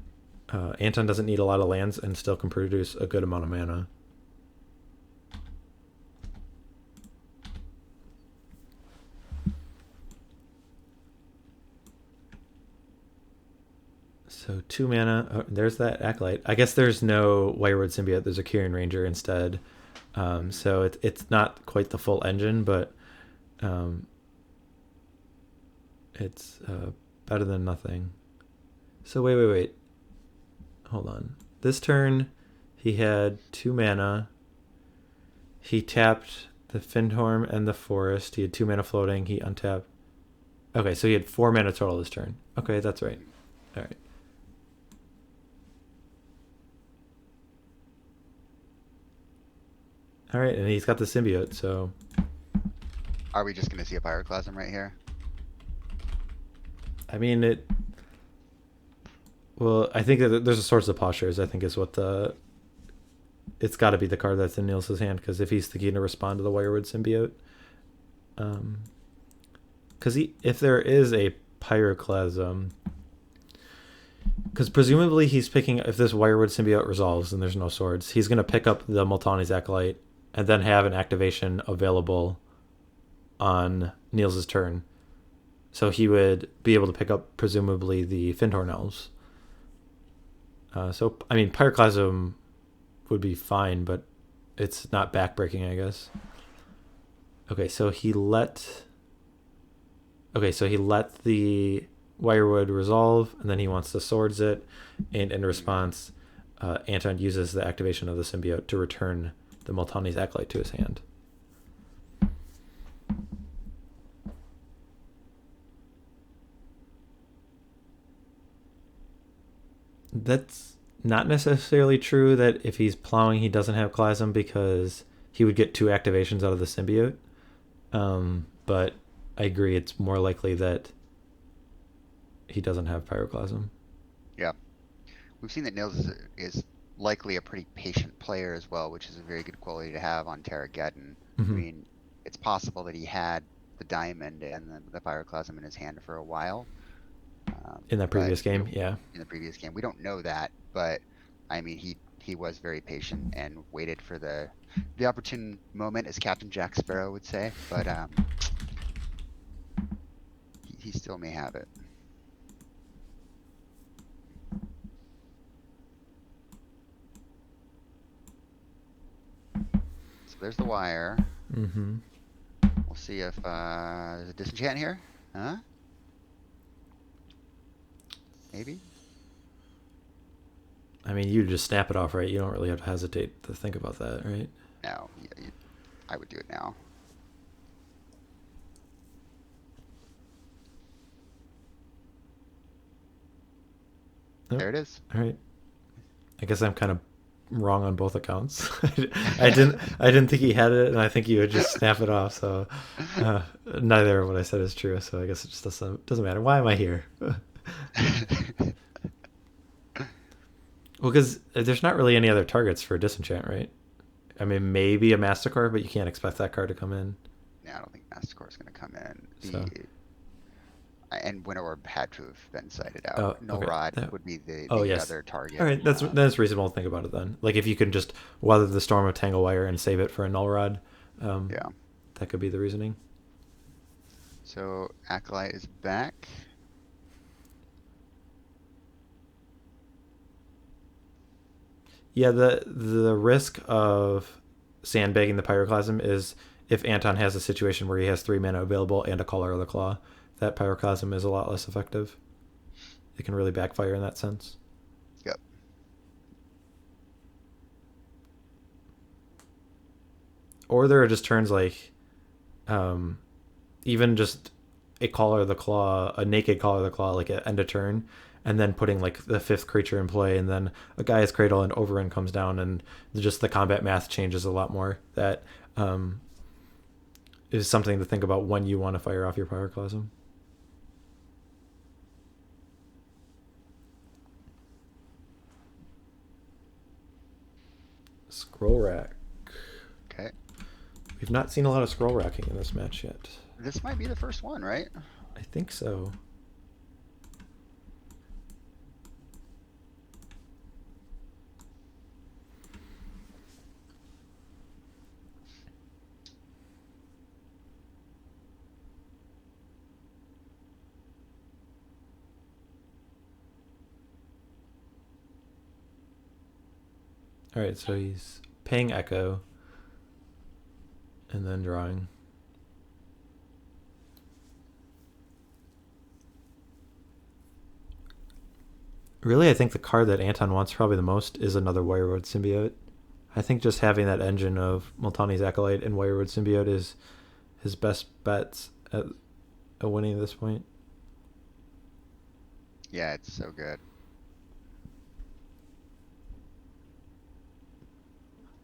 Anton doesn't need a lot of lands and still can produce a good amount of mana. So 2 mana. Oh, there's that Acolyte. I guess there's no Wayward Symbiote. There's a Quirion Ranger instead. So it's not quite the full engine, but it's better than nothing. So wait. Hold on. This turn, he had 2 mana. He tapped the Fyndhorn and the Forest. He had 2 mana floating. He untapped. Okay, so he had 4 mana total this turn. Okay, that's right. All right. All right, and he's got the symbiote, so... Are we just going to see a Pyroclasm right here? I mean, Well, I think that there's a source of Plowshares. I think is what the it's got to be the card that's in Nils' hand, because if he's thinking to respond to the Wirewood symbiote, because if there is a Pyroclasm, because presumably he's picking, if this Wirewood symbiote resolves and there's no swords, he's going to pick up the Multani's Acolyte and then have an activation available on Nils' turn. So he would be able to pick up presumably the Fyndhorn Elves. So I mean, Pyroclasm would be fine, but it's not backbreaking, I guess. Okay, so he let the Wirewood resolve, and then he wants to swords it, and in response, Anton uses the activation of the symbiote to return the Multani's Acolyte to his hand. That's not necessarily true that if he's plowing, he doesn't have Clasm, because he would get 2 activations out of the symbiote. But I agree, it's more likely that he doesn't have Pyroclasm. Yeah. We've seen that Nils is likely a pretty patient player as well, which is a very good quality to have on Terrageddon. I mean, it's possible that he had the diamond and the Pyroclasm in his hand for a while. In that previous game, yeah. In the previous game. We don't know that, but I mean, he was very patient and waited for the opportune moment, as Captain Jack Sparrow would say, but he still may have it. So there's the wire. Mm-hmm. We'll see if there's a disenchant here. Huh? Maybe? I mean, you just snap it off, right? You don't really have to hesitate to think about that, right? No. I would do it now. Nope. There it is. All right. I guess I'm kind of wrong on both accounts. I didn't think he had it, and I think you would just snap it off. So neither of what I said is true. So I guess it just doesn't matter. Why am I here? Well, because there's not really any other targets for disenchant, right? I mean, maybe a Masticore, but you can't expect that card to come in. Yeah, I don't think Masticore is going to come in. So. And Winter Orb had to have been sighted out. Oh, No okay. Rod would be the yes. other target. All right, that's reasonable to think about it then. Like if you can just weather the storm of Tangle Wire and save it for a Null Rod, yeah, that could be the reasoning. So Acolyte is back. Yeah, the risk of sandbagging the Pyroclasm is if Anton has a situation where he has 3 mana available and a Caller of the Claw, that Pyroclasm is a lot less effective. It can really backfire in that sense. Yep. Or there are just turns like even just a Caller of the Claw, a naked Caller of the Claw, like at end of turn, and then putting like the 5th creature in play, and then a Gaia's Cradle and Overrun comes down, and just the combat math changes a lot more. That is something to think about when you want to fire off your Pyroclasm. Scroll rack. Okay. We've not seen a lot of scroll racking in this match yet. This might be the first one, right? I think so. All right, so he's paying Echo and then drawing. Really, I think the card that Anton wants probably the most is another Wirewood Symbiote. I think just having that engine of Multani's Acolyte and Wirewood Symbiote is his best bets at winning at this point. Yeah, it's so good.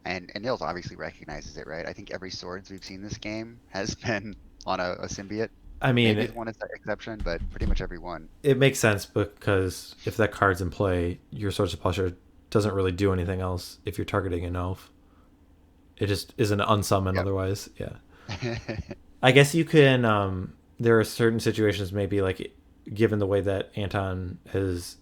And Nils obviously recognizes it, right? I think every swords we've seen this game has been on a symbiote. I mean, Maybe the one exception, but pretty much every one. it makes sense because if that card's in play, your Swords of Plowshare doesn't really do anything else if you're targeting an elf. It just is an unsummon Yep. otherwise. Yeah. I guess you can. There are certain situations, maybe like given the way that Anton has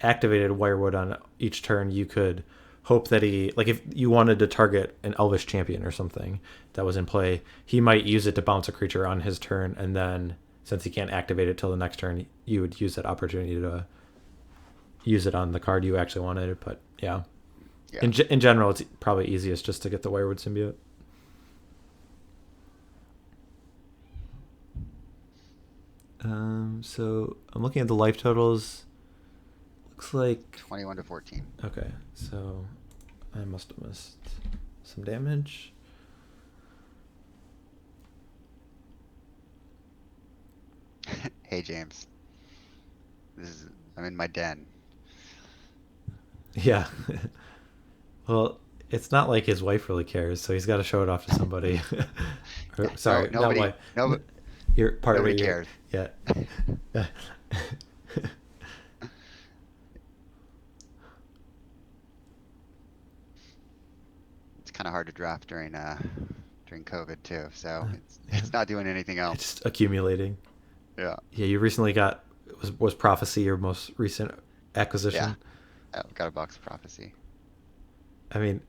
activated Wirewood on each turn, you could hope that he, like, if you wanted to target an Elvish Champion or something that was in play, he might use it to bounce a creature on his turn, and then since he can't activate it till the next turn, you would use that opportunity to use it on the card you actually wanted. But yeah, Yeah. in general, it's probably easiest just to get the Wirewood symbiote. So I'm looking at the life totals. Looks like 21 to 14. okay. So I must have missed some damage. Hey James, I'm in my den. Yeah. Well, it's not like his wife really cares, so he's got to show it off to somebody. Or, No, sorry, not wife. Your partner. nobody cares. Yeah. It's kind of hard to draft during COVID too, so it's Yeah. it's not doing anything else. It's just accumulating. Yeah. Yeah, you recently got was Prophecy your most recent Yeah. acquisition? I've got a box of Prophecy. I mean,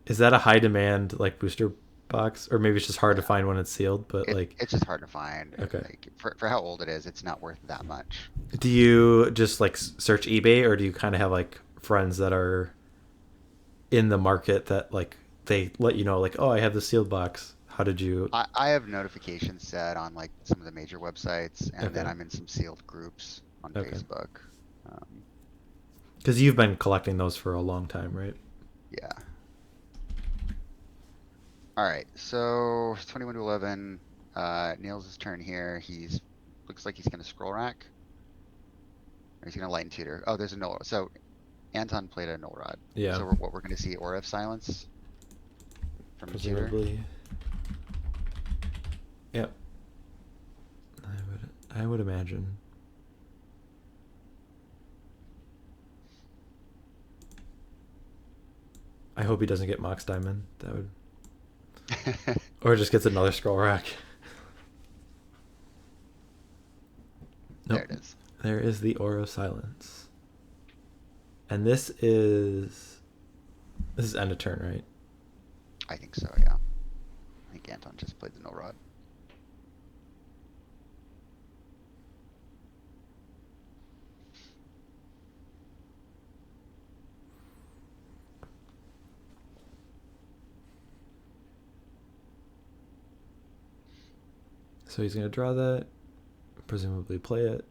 is that a high demand like booster box, or maybe it's just hard to Yeah. find when it's sealed? But like, It's just hard to find. okay, Like for how old it is, it's not worth that much. do you just like search eBay, or do you kind of have like friends that are in the market that like they let you know like, oh, I have the sealed box. How did you? I have notifications set on like some of the major websites, and then Okay, I'm in some sealed groups on okay, Facebook. Um, because you've been collecting those for a long time, right? yeah. All right. So 21 to 11. Nils' turn here. He's looks like he's gonna scroll rack, or he's gonna lighten tutor. Oh, there's a null. So Anton played a null rod. Yeah, So what we're gonna see Aura of Silence from the tutor. presumably. Yep, I would imagine. I hope he doesn't get Mox Diamond. That would, or just gets another scroll rack. There Nope. it is. There is the Aura of Silence, and this is end of turn, right? I think so. Yeah. I think Anton just played the null rod. So he's gonna draw that, presumably play it.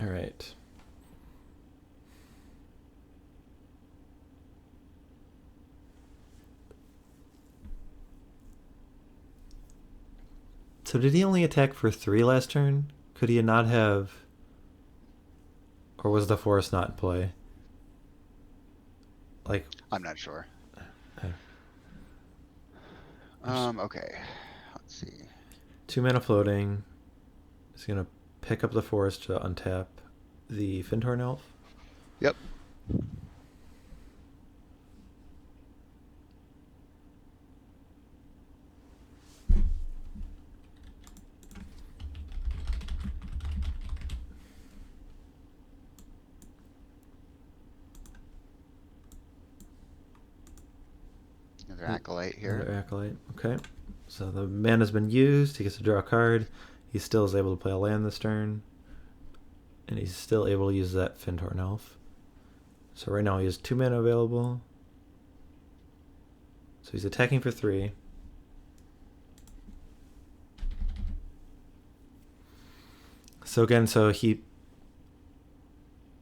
All right. So did he only attack for 3 last turn? Could he not have, or was the forest not in play? Like, I'm not sure. uh, just Okay. Let's see. 2 mana floating. He's gonna pick up the forest to untap the Fyndhorn Elf. Yep. Another acolyte Another here. acolyte. Okay. So the mana's been used. He gets to draw a card. He still is able to play a land this turn. And he's still able to use that Fyndhorn Elf. So right now he has 2 mana available. So he's attacking for 3. So again, oh,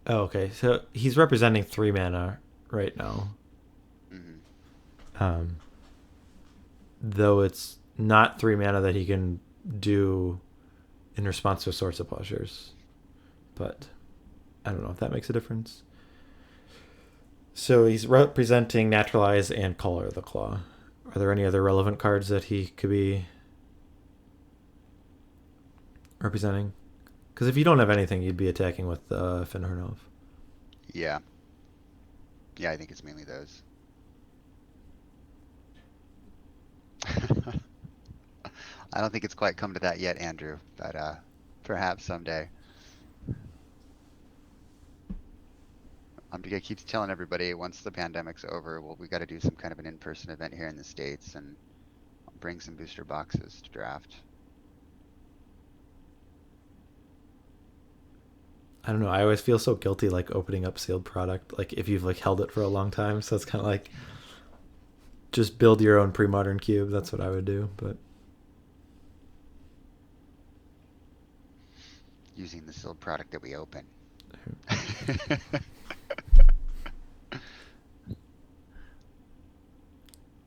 okay. So he's representing 3 mana right now. Hmm. Though it's not 3 mana that he can do in response to Swords of Plowshares. But I don't know if that makes a difference. So he's representing Naturalize and Color the Claw. Are there any other relevant cards that he could be representing? Because if you don't have anything, you'd be attacking with Fyndhorn Elf. Yeah. Yeah, I think it's mainly those. I don't think it's quite come to that yet, Andrew, but perhaps someday. I'm gonna keep telling everybody once the pandemic's over, well, we got to do some kind of an in-person event here in the States and bring some booster boxes to draft. I don't know. I always feel so guilty like opening up sealed product. Like if you've like held it for a long time, so it's kind of like just build your own pre-modern cube. That's what I would do, but using the sealed product that we open.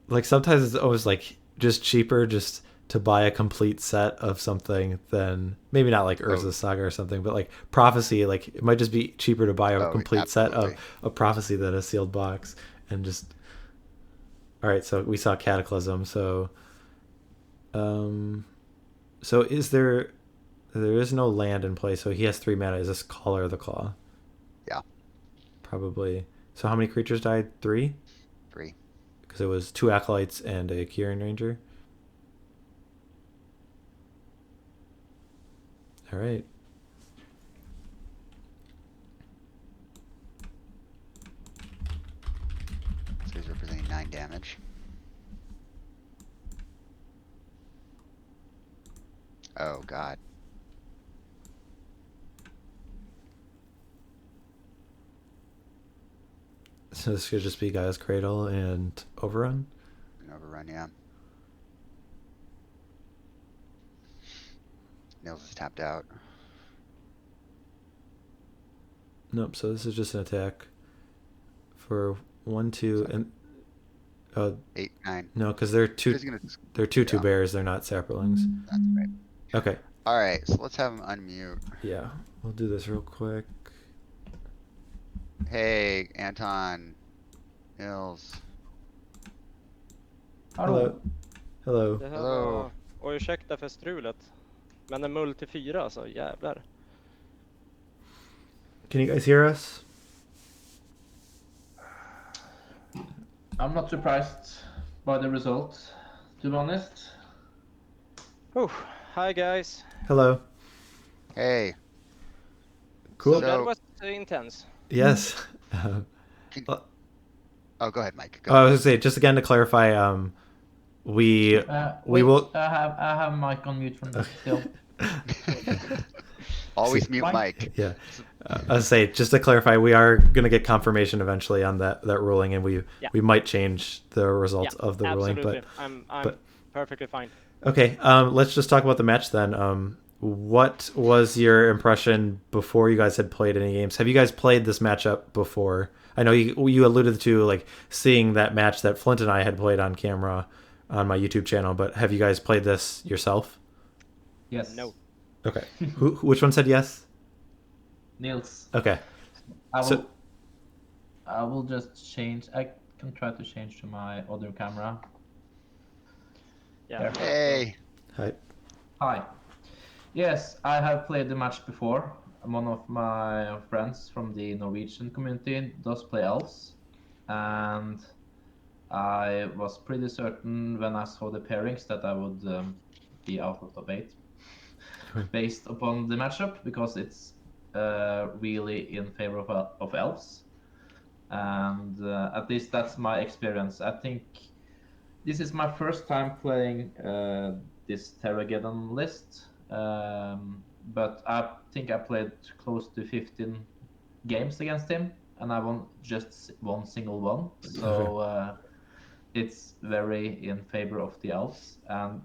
Like sometimes it's always like just cheaper just to buy a complete set of something than maybe not like Urza's Saga or something, but like Prophecy. Like it might just be cheaper to buy a complete set of a Prophecy than a sealed box. And just all right. So we saw Cataclysm. So is there is no land in play. So he has 3 mana. Is this Color the Claw? Yeah. Probably. So how many creatures died? 3? 3. Because it was 2 Acolytes and a Quirion Ranger. All right. So he's representing 9 damage. Oh, God. So this could just be Gaia's Cradle and Overrun? An Overrun, yeah. Nils is tapped out. Nope, so this is just an attack for 1, 2, and 8, 9. No, because they're two bears, they're not saplings. That's right. Okay. Alright, so let's have him unmute. Yeah, we'll do this real quick. Hey, Anton. Nils. Hello. Hello. Det här Hello. var... Och ursäkta för strulet. Men en multi 4 alltså, jävlar. Can you guys hear us? I'm not surprised by the result, to be honest. Oh, hi guys. Hello. Hey. Cool. So that was intense. Yes. Oh, go ahead, Mike. I was going to say, just again to clarify, we will... I have Mike on mute from still. Always mute Mike. Yeah. I was say, just to clarify, we are going to get confirmation eventually on that ruling, and we might change the results of the ruling. But I'm perfectly fine. Okay, let's just talk about the match then. What was your impression before you guys had played any games? Have you guys played this matchup before? I know you alluded to like seeing that match that Flint and I had played on camera on my YouTube channel, but have you guys played this yourself? Yes. No. Okay. Which one said yes? Nils. Okay. I will just change. I can try to change to my other camera. Yeah. Hey. Hi. Yes, I have played the match before. One of my friends from the Norwegian community does play elves, and I was pretty certain when I saw the pairings that I would be out of the bait based upon the matchup, because it's really in favor of elves, and at least that's my experience. I think this is my first time playing this Terrageddon list, but I think I played close to 15 games against him, and I won just one single one. So it's very in favor of the elves. And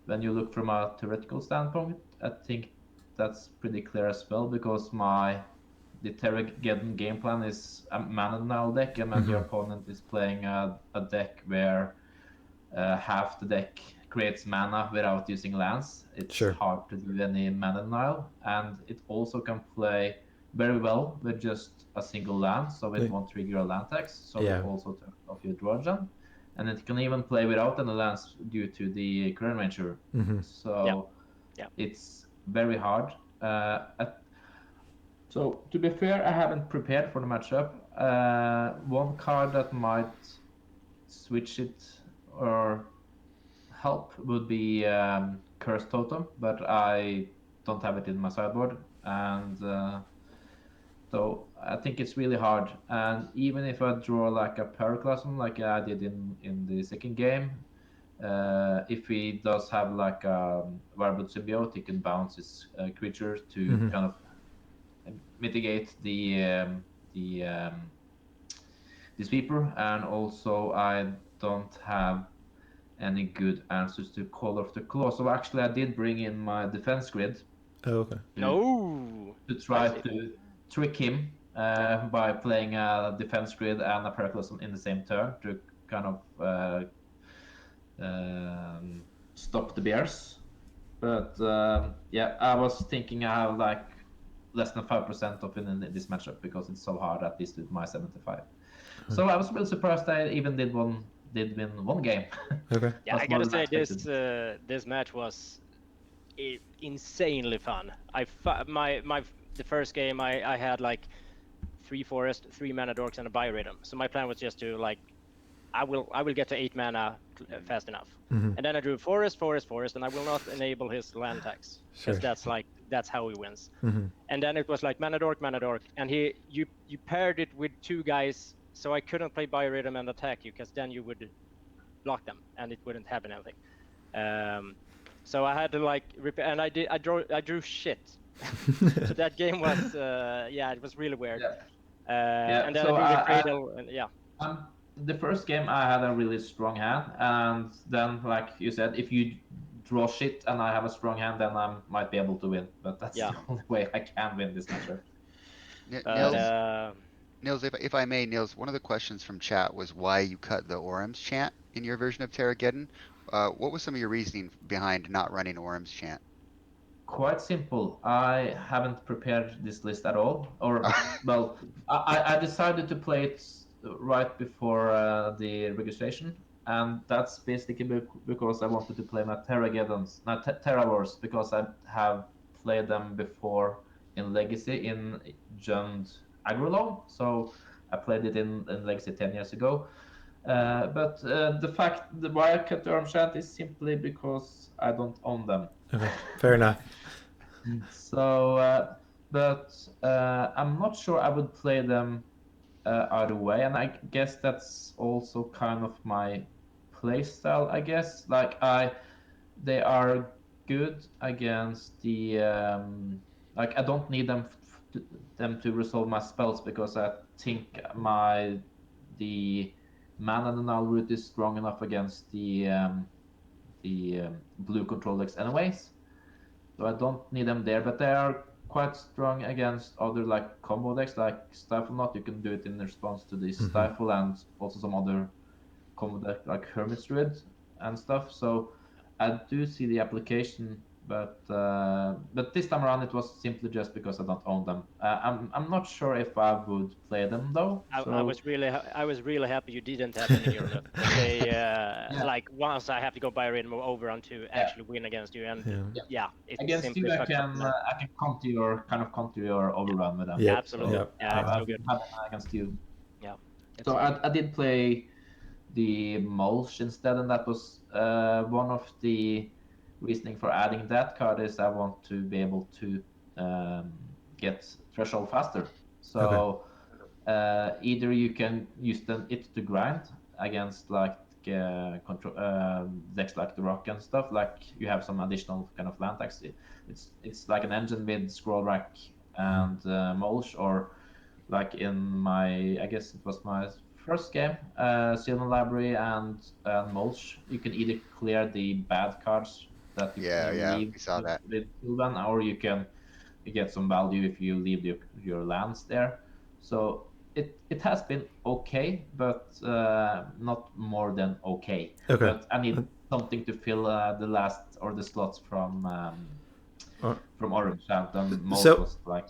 when you look from a theoretical standpoint, I think that's pretty clear as well, because the Terrageddon game plan is a mana denial deck, and when your opponent is playing a deck where half the deck creates mana without using lands, it's hard to do any mana denial. And it also can play very well with just a single land, so it Yeah. won't trigger a land tax. So Yeah. also turn off your draw gen, and it can even play without any lands due to the Quirion Ranger. Mm-hmm. So Yeah. it's very hard. So to be fair, I haven't prepared for the matchup. One card that might switch it or help would be Curse Totem, but I don't have it in my sideboard, and so I think it's really hard. And even if I draw like a Pyroclasm, like I did in the second game, if he does have like a Werebear symbiote, he can bounce his creature to Mm-hmm. kind of mitigate the sweeper. And also I don't have any good answers to Call of the Claw. So actually I did bring in my defense grid Oh, okay. No. to try Spicy. to trick him by playing a defense grid and a Pyroclasm in the same turn to kind of stop the bears. But yeah, I was thinking I have like less than 5% of it in this matchup because it's so hard, at least with my 75. So I was really surprised I even did win one game. Okay. Yeah, That's I gotta more than say I this match was insanely fun. The first game I had like 3 forest, 3 mana dorks, and a bio rhythm. So my plan was just to like, I will get to 8 mana fast enough, Mm-hmm. and then I drew forest, and I will not enable his land tax Sure. because that's how he wins. Mm-hmm. And then it was like mana dork, and you paired it with 2 guys, so I couldn't play bio rhythm and attack you because then you would block them and it wouldn't happen anything. So I had to like repair, and I drew shit. So that game was it was really weird. Yeah. And then So I drew the cradle, and yeah. The first game I had a really strong hand, and then like you said, if you draw shit and I have a strong hand, then I might be able to win. But that's Yeah. the only way I can win this matchup. Nils, if I may, Nils, one of the questions from chat was why you cut the Orem's chant in your version of Terrageddon. What was some of your reasoning behind not running Orem's chant? Quite simple. I haven't prepared this list at all. Or, well, I decided to play it right before the registration. And that's basically because I wanted to play my Terrageddons, not Terravores, because I have played them before in Legacy in Jund Agrolong. So I played it in Legacy 10 years ago. But the why I cut the Orem is simply because I don't own them. Okay. Fair enough. So, but I'm not sure I would play them either way, and I guess that's also kind of my playstyle. I guess they are good against the like I don't need them to resolve my spells because I think the mana denial route is strong enough against the blue control decks anyways. So I don't need them there, but they are quite strong against other like combo decks like Stifle Knot. You can do it in response to the Stifle and also some other combo deck like Hermit Druid and stuff. So I do see the application, but this time around it was simply just because I don't own them. I'm not sure if I would play them though. I was really happy you didn't have them in your list. They like once I have to go by a rhythm over on to actually win against you, and it's against simply you I can counter your overrun with them. Yep. Absolutely. Yep. Yeah, so good. Against you. Yeah. So I did play the Mulch instead, and that was one of the reasoning for adding that card is I want to be able to get threshold faster. So either you can use it to grind against like decks like the Rock and stuff, like you have some additional kind of land tax. It's like an engine with Scroll Rack and Mulch, or like in I guess it was my first game, Sylvan Library and Mulch, you can either clear the bad cards that you leave we saw that. with Sylvan, or you get some value if you leave your lands there. So it has been okay, but not more than okay. Okay. But I need something to fill the last or the slots from Orange, and Mulch was like.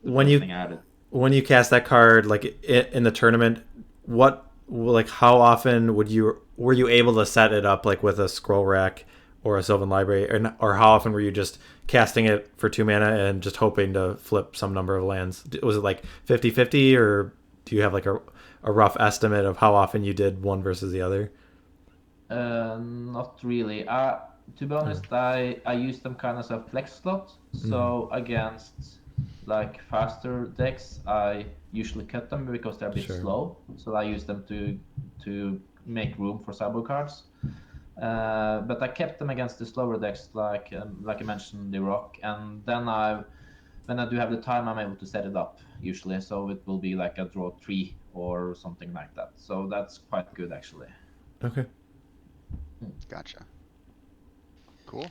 when first you thing I added. when you cast that card, like in the tournament, how often were you able to set it up like with a scroll rack or a Sylvan Library, or how often were you just casting it for 2 mana and just hoping to flip some number of lands? Was it like 50-50, or do you have like a rough estimate of how often you did one versus the other? Not really. To be honest, I use them kind of as a flex slot. So against like faster decks, I usually cut them because they're a bit Sure. slow. So I use them to make room for cyber cards. But I kept them against the slower decks, like I mentioned, the Rock, and then when I do have the time, I'm able to set it up usually. So it will be like a draw 3 or something like that. So that's quite good actually. Okay. Gotcha. Cool.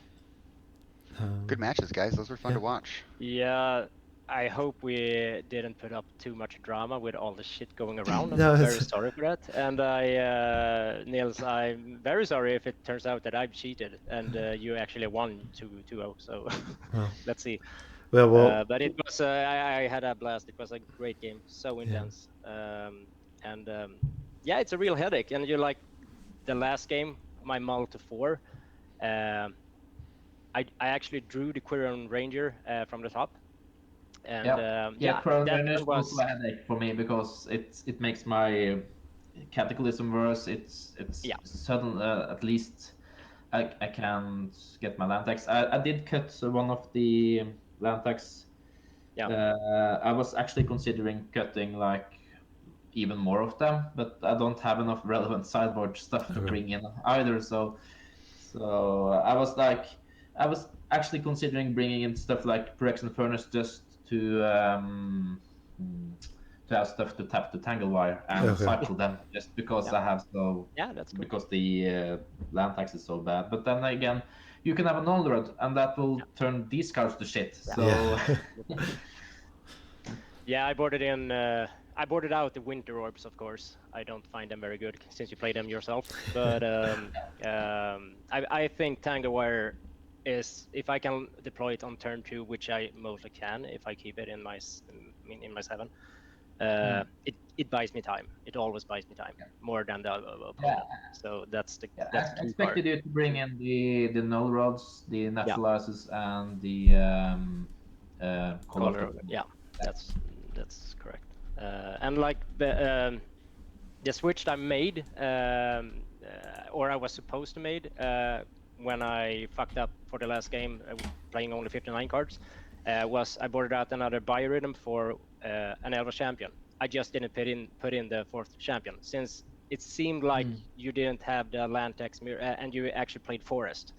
Good matches, guys. Those were fun to watch. Yeah, I hope we didn't put up too much drama with all the shit going around. No, I'm very it's- sorry for that. And Nils, I'm very sorry if it turns out that I've cheated and you actually won 2-0. So Oh. let's see. Well, But it was I had a blast. It was a great game, so intense. Yeah, it's a real headache. And you're like the last game, my mull to 4. I actually drew the Quirion Ranger from the top. And Quirion that Ranger was was a headache for me because it makes my Cataclysm worse. It's sudden at least I can't get my land tax. I did cut one of the land tax. Yeah. I was actually considering cutting like even more of them, but I don't have enough relevant sideboard stuff to bring in either. So I was actually considering bringing in stuff like Phyrexian Furnace just to have stuff to tap the Tangle Wire and cycle them, just because I have that's cool. because the land tax is so bad. But then again, you can have a null rod, and that will turn these cards to shit. So yeah, I boarded in. I boarded out the Winter Orbs, of course. I don't find them very good since you play them yourself. But I think Tangle Wire is, if I can deploy it on turn 2, which I mostly can if I keep it in my 7. It buys me time. It always buys me time more than the opponent. So that's the that's I key expected part. you to bring in the null rods, the naturalizers, and the color. Yeah, that's correct. And like the switch I made, or I was supposed to made, when I fucked up for the last game, playing only 59 cards, was I boarded out another biorhythm for an Elvish Champion. I just didn't put in the 4th champion, since it seemed like you didn't have the land tax mirror, and you actually played Forest.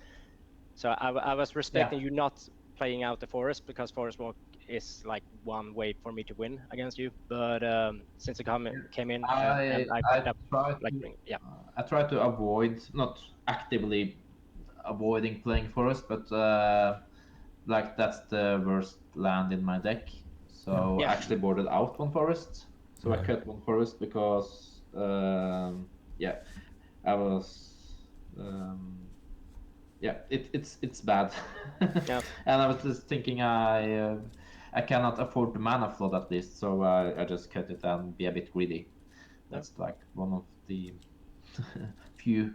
So I was respecting you not playing out the Forest, because Forest Walk is like one way for me to win against you. But since it came in, and I fucked up, I try to avoid, not actively avoiding playing Forest, but like that's the worst land in my deck. So I actually boarded out one Forest. So I cut one Forest because I was it's bad. And I was just thinking I cannot afford the mana flood at least, so I just cut it and be a bit greedy. That's like one of the few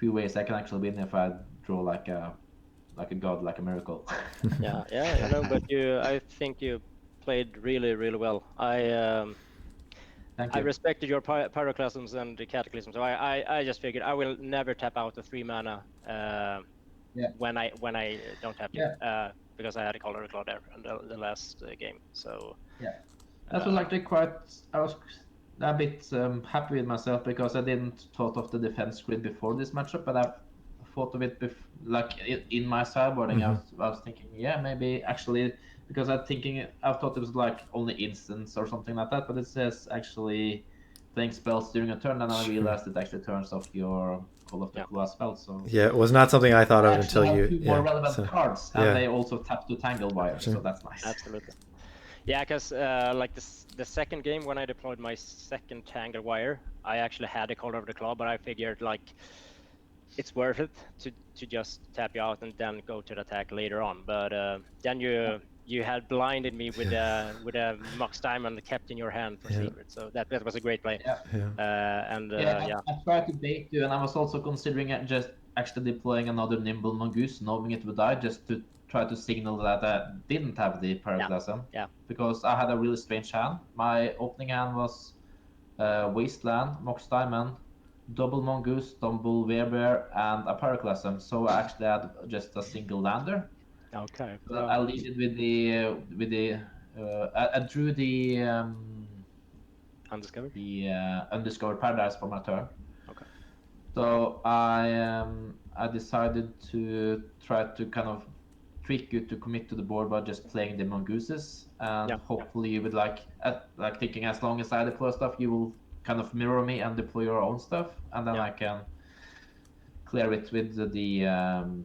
ways I can actually win if I draw like a god, like a miracle. But I think you played really, really well. I respected your pyroclasms and the cataclysm, so I just figured I will never tap out the 3 mana when I don't have to, because I had a color claw there in the last game. So that was actually I was a bit happy with myself, because I didn't thought of the defense grid before this matchup, but I thought of it in my sideboarding. I was thinking, maybe actually, because I thought it was like only instants or something like that, but it says actually playing spells during a turn, and I realized it actually turns off your Call of the Claw spell. So it was not something I thought of until you. Two more relevant cards, and they also tap to Tangle Wire, so that's nice. Absolutely. Yeah, because like the second game when I deployed my second Tangle Wire, I actually had a Call of the Claw, but I figured like it's worth it to just tap you out and then go to the attack later on. But then you you had blinded me with a Mox Diamond kept in your hand for Yeah. secret. So that was a great play. Yeah. Yeah. I tried to bait you, and I was also considering just actually deploying another Nimble Mongoose, knowing it would die, just to try to signal that I didn't have the Paraclasm. Yeah. Because I had a really strange hand. My opening hand was Wasteland, Mox Diamond, double Mongoose, double Werebear, and a Paraclasm. So I actually had just a single lander. Okay. So I lead it with the I drew the Undiscovered. Undiscovered Paradise for my turn. Okay. So I decided to try to kind of trick you to commit to the board by just playing the Mongooses, and hopefully you would like thinking as long as I deploy stuff, you will kind of mirror me and deploy your own stuff, and then I can clear it with the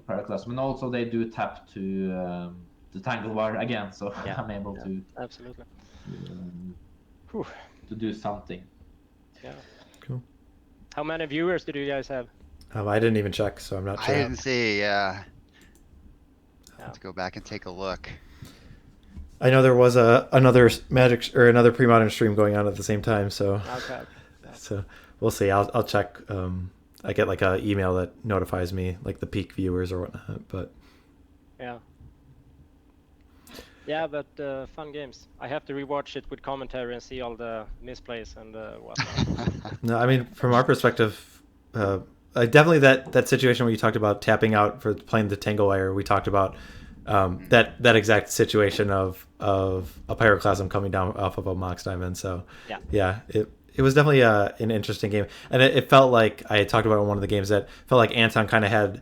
Paraclasm. And also they do tap to the Tangle Wire again, so I'm able to absolutely to do something. Yeah. Cool. How many viewers did you guys have? I didn't even check, so I'm not sure. I didn't see. Let's go back and take a look. I know there was another Magic or another Premodern stream going on at the same time, so so we'll see. I'll check. I get like a email that notifies me like the peak viewers or whatnot, but but fun games. I have to rewatch it with commentary and see all the misplays and whatnot. No, I mean from our perspective, definitely that situation where you talked about tapping out for playing the Tangle Wire. We talked about that exact situation of a Pyroclasm coming down off of a Mox Diamond. So it was definitely an interesting game, and it felt like I talked about in one of the games that felt like Anton kind of had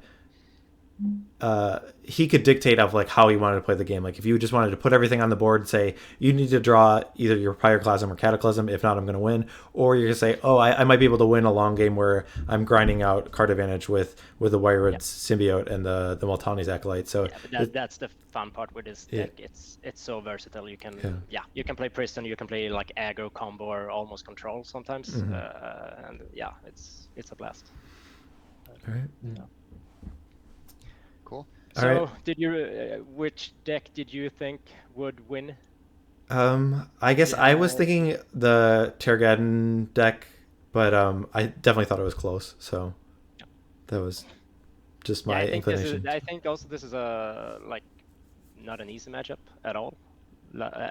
he could dictate of like how he wanted to play the game. Like if you just wanted to put everything on the board and say you need to draw either your Pyroclasm or Cataclysm, if not I'm going to win, or you're going to say I might be able to win a long game where I'm grinding out card advantage with the Wirewood Symbiote and the Multani's Acolyte. So that's the fun part with this deck. It's so versatile. You can you can play Priston, you can play like aggro combo or almost control sometimes, and it's a blast. All right. Cool. So, did you? Which deck did you think would win? I guess I was thinking the Terrageddon deck, but I definitely thought it was close. So that was just my inclination. I think also this is not an easy matchup at all,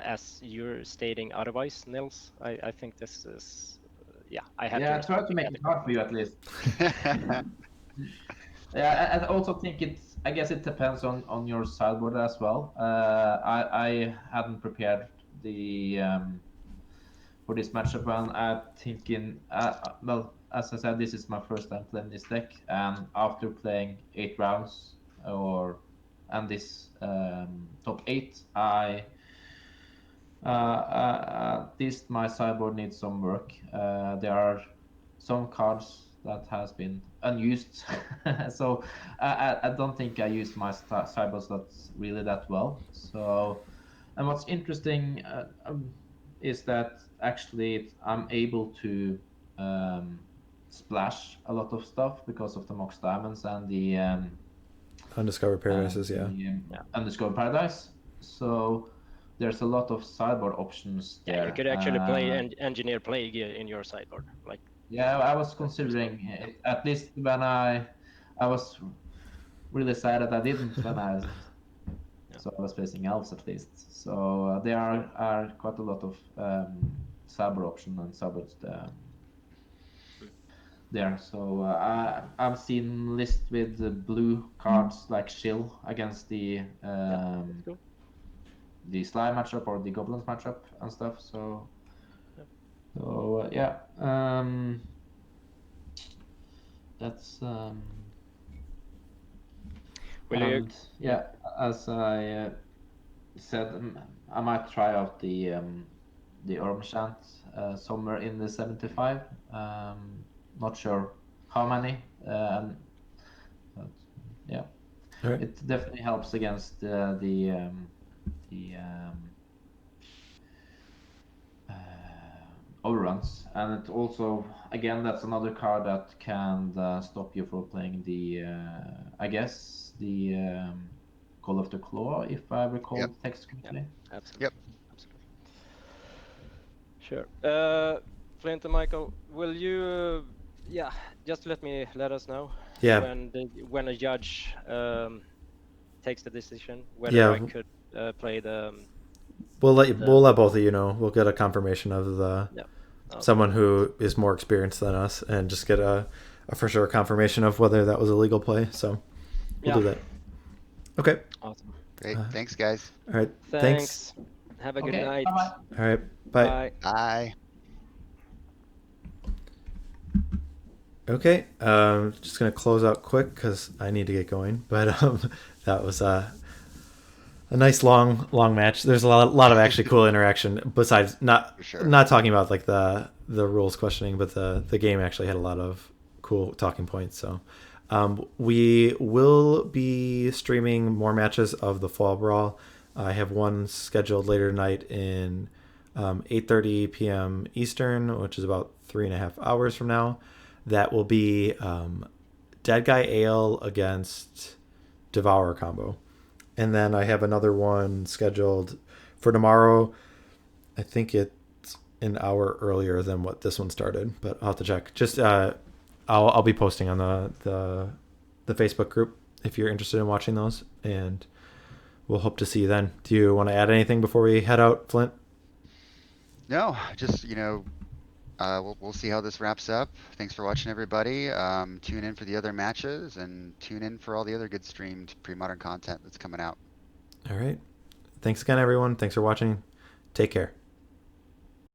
as you're stating otherwise, Nils. I think this is I have to. I tried to make it hard for you at least. I also think I guess it depends on your sideboard as well. I hadn't prepared the for this matchup, and I'm thinking, as I said, this is my first time playing this deck, and after playing 8 rounds and this top 8, at least my sideboard needs some work. There are some cards that has been unused, so I don't think I used my sideboards that well. So, and what's interesting is that actually I'm able to splash a lot of stuff because of the Mox Diamonds and the Undiscovered Paradises, Undiscovered Paradise. So there's a lot of sideboard options there. You could actually play Engineer Plague in your sideboard, like. Yeah, I was considering it, at least when I was really sad that I didn't when so I was facing elves at least. So there are quite a lot of cyber option and cyber there. So I've seen lists with the blue cards like Shill against the Slime matchup or the Goblins matchup and stuff. So that's as I said, I might try out the Ormchant somewhere in the 75. Not sure how many, but Right. It definitely helps against the overruns, and it also, again, that's another card that can stop you from playing the Call of the Claw, if I recall Yep. the text correctly. Absolutely. Yep. Absolutely. Sure. Flint and Michael, will you, just let us know Yeah. when a judge takes the decision whether Yeah. I could play the. We'll let both of you know. We'll get a confirmation of the someone who is more experienced than us, and just get a for sure confirmation of whether that was a legal play. So we'll do that. Okay. Awesome. Great. Thanks, guys. All right. Thanks. Have a good Okay, night. bye-bye. All right. Bye. Bye. Okay. Just gonna close out quick because I need to get going. But that was a nice long match. There's a lot of actually cool interaction besides not talking about like the rules questioning, but the game actually had a lot of cool talking points. So we will be streaming more matches of the Fall Brawl. I have one scheduled later tonight in 8:30 p.m. Eastern, which is about 3.5 hours from now. That will be Dead Guy Ale against Devourer combo. And then I have another one scheduled for tomorrow. I think it's an hour earlier than what this one started, but I'll have to check. Just I'll be posting on the Facebook group if you're interested in watching those, and we'll hope to see you then. Do you want to add anything before we head out, Flint? No, just we'll see how this wraps up. Thanks for watching, everybody. Tune in for the other matches, and tune in for all the other good streamed pre-modern content that's coming out. All right. Thanks again, everyone. Thanks for watching. Take care.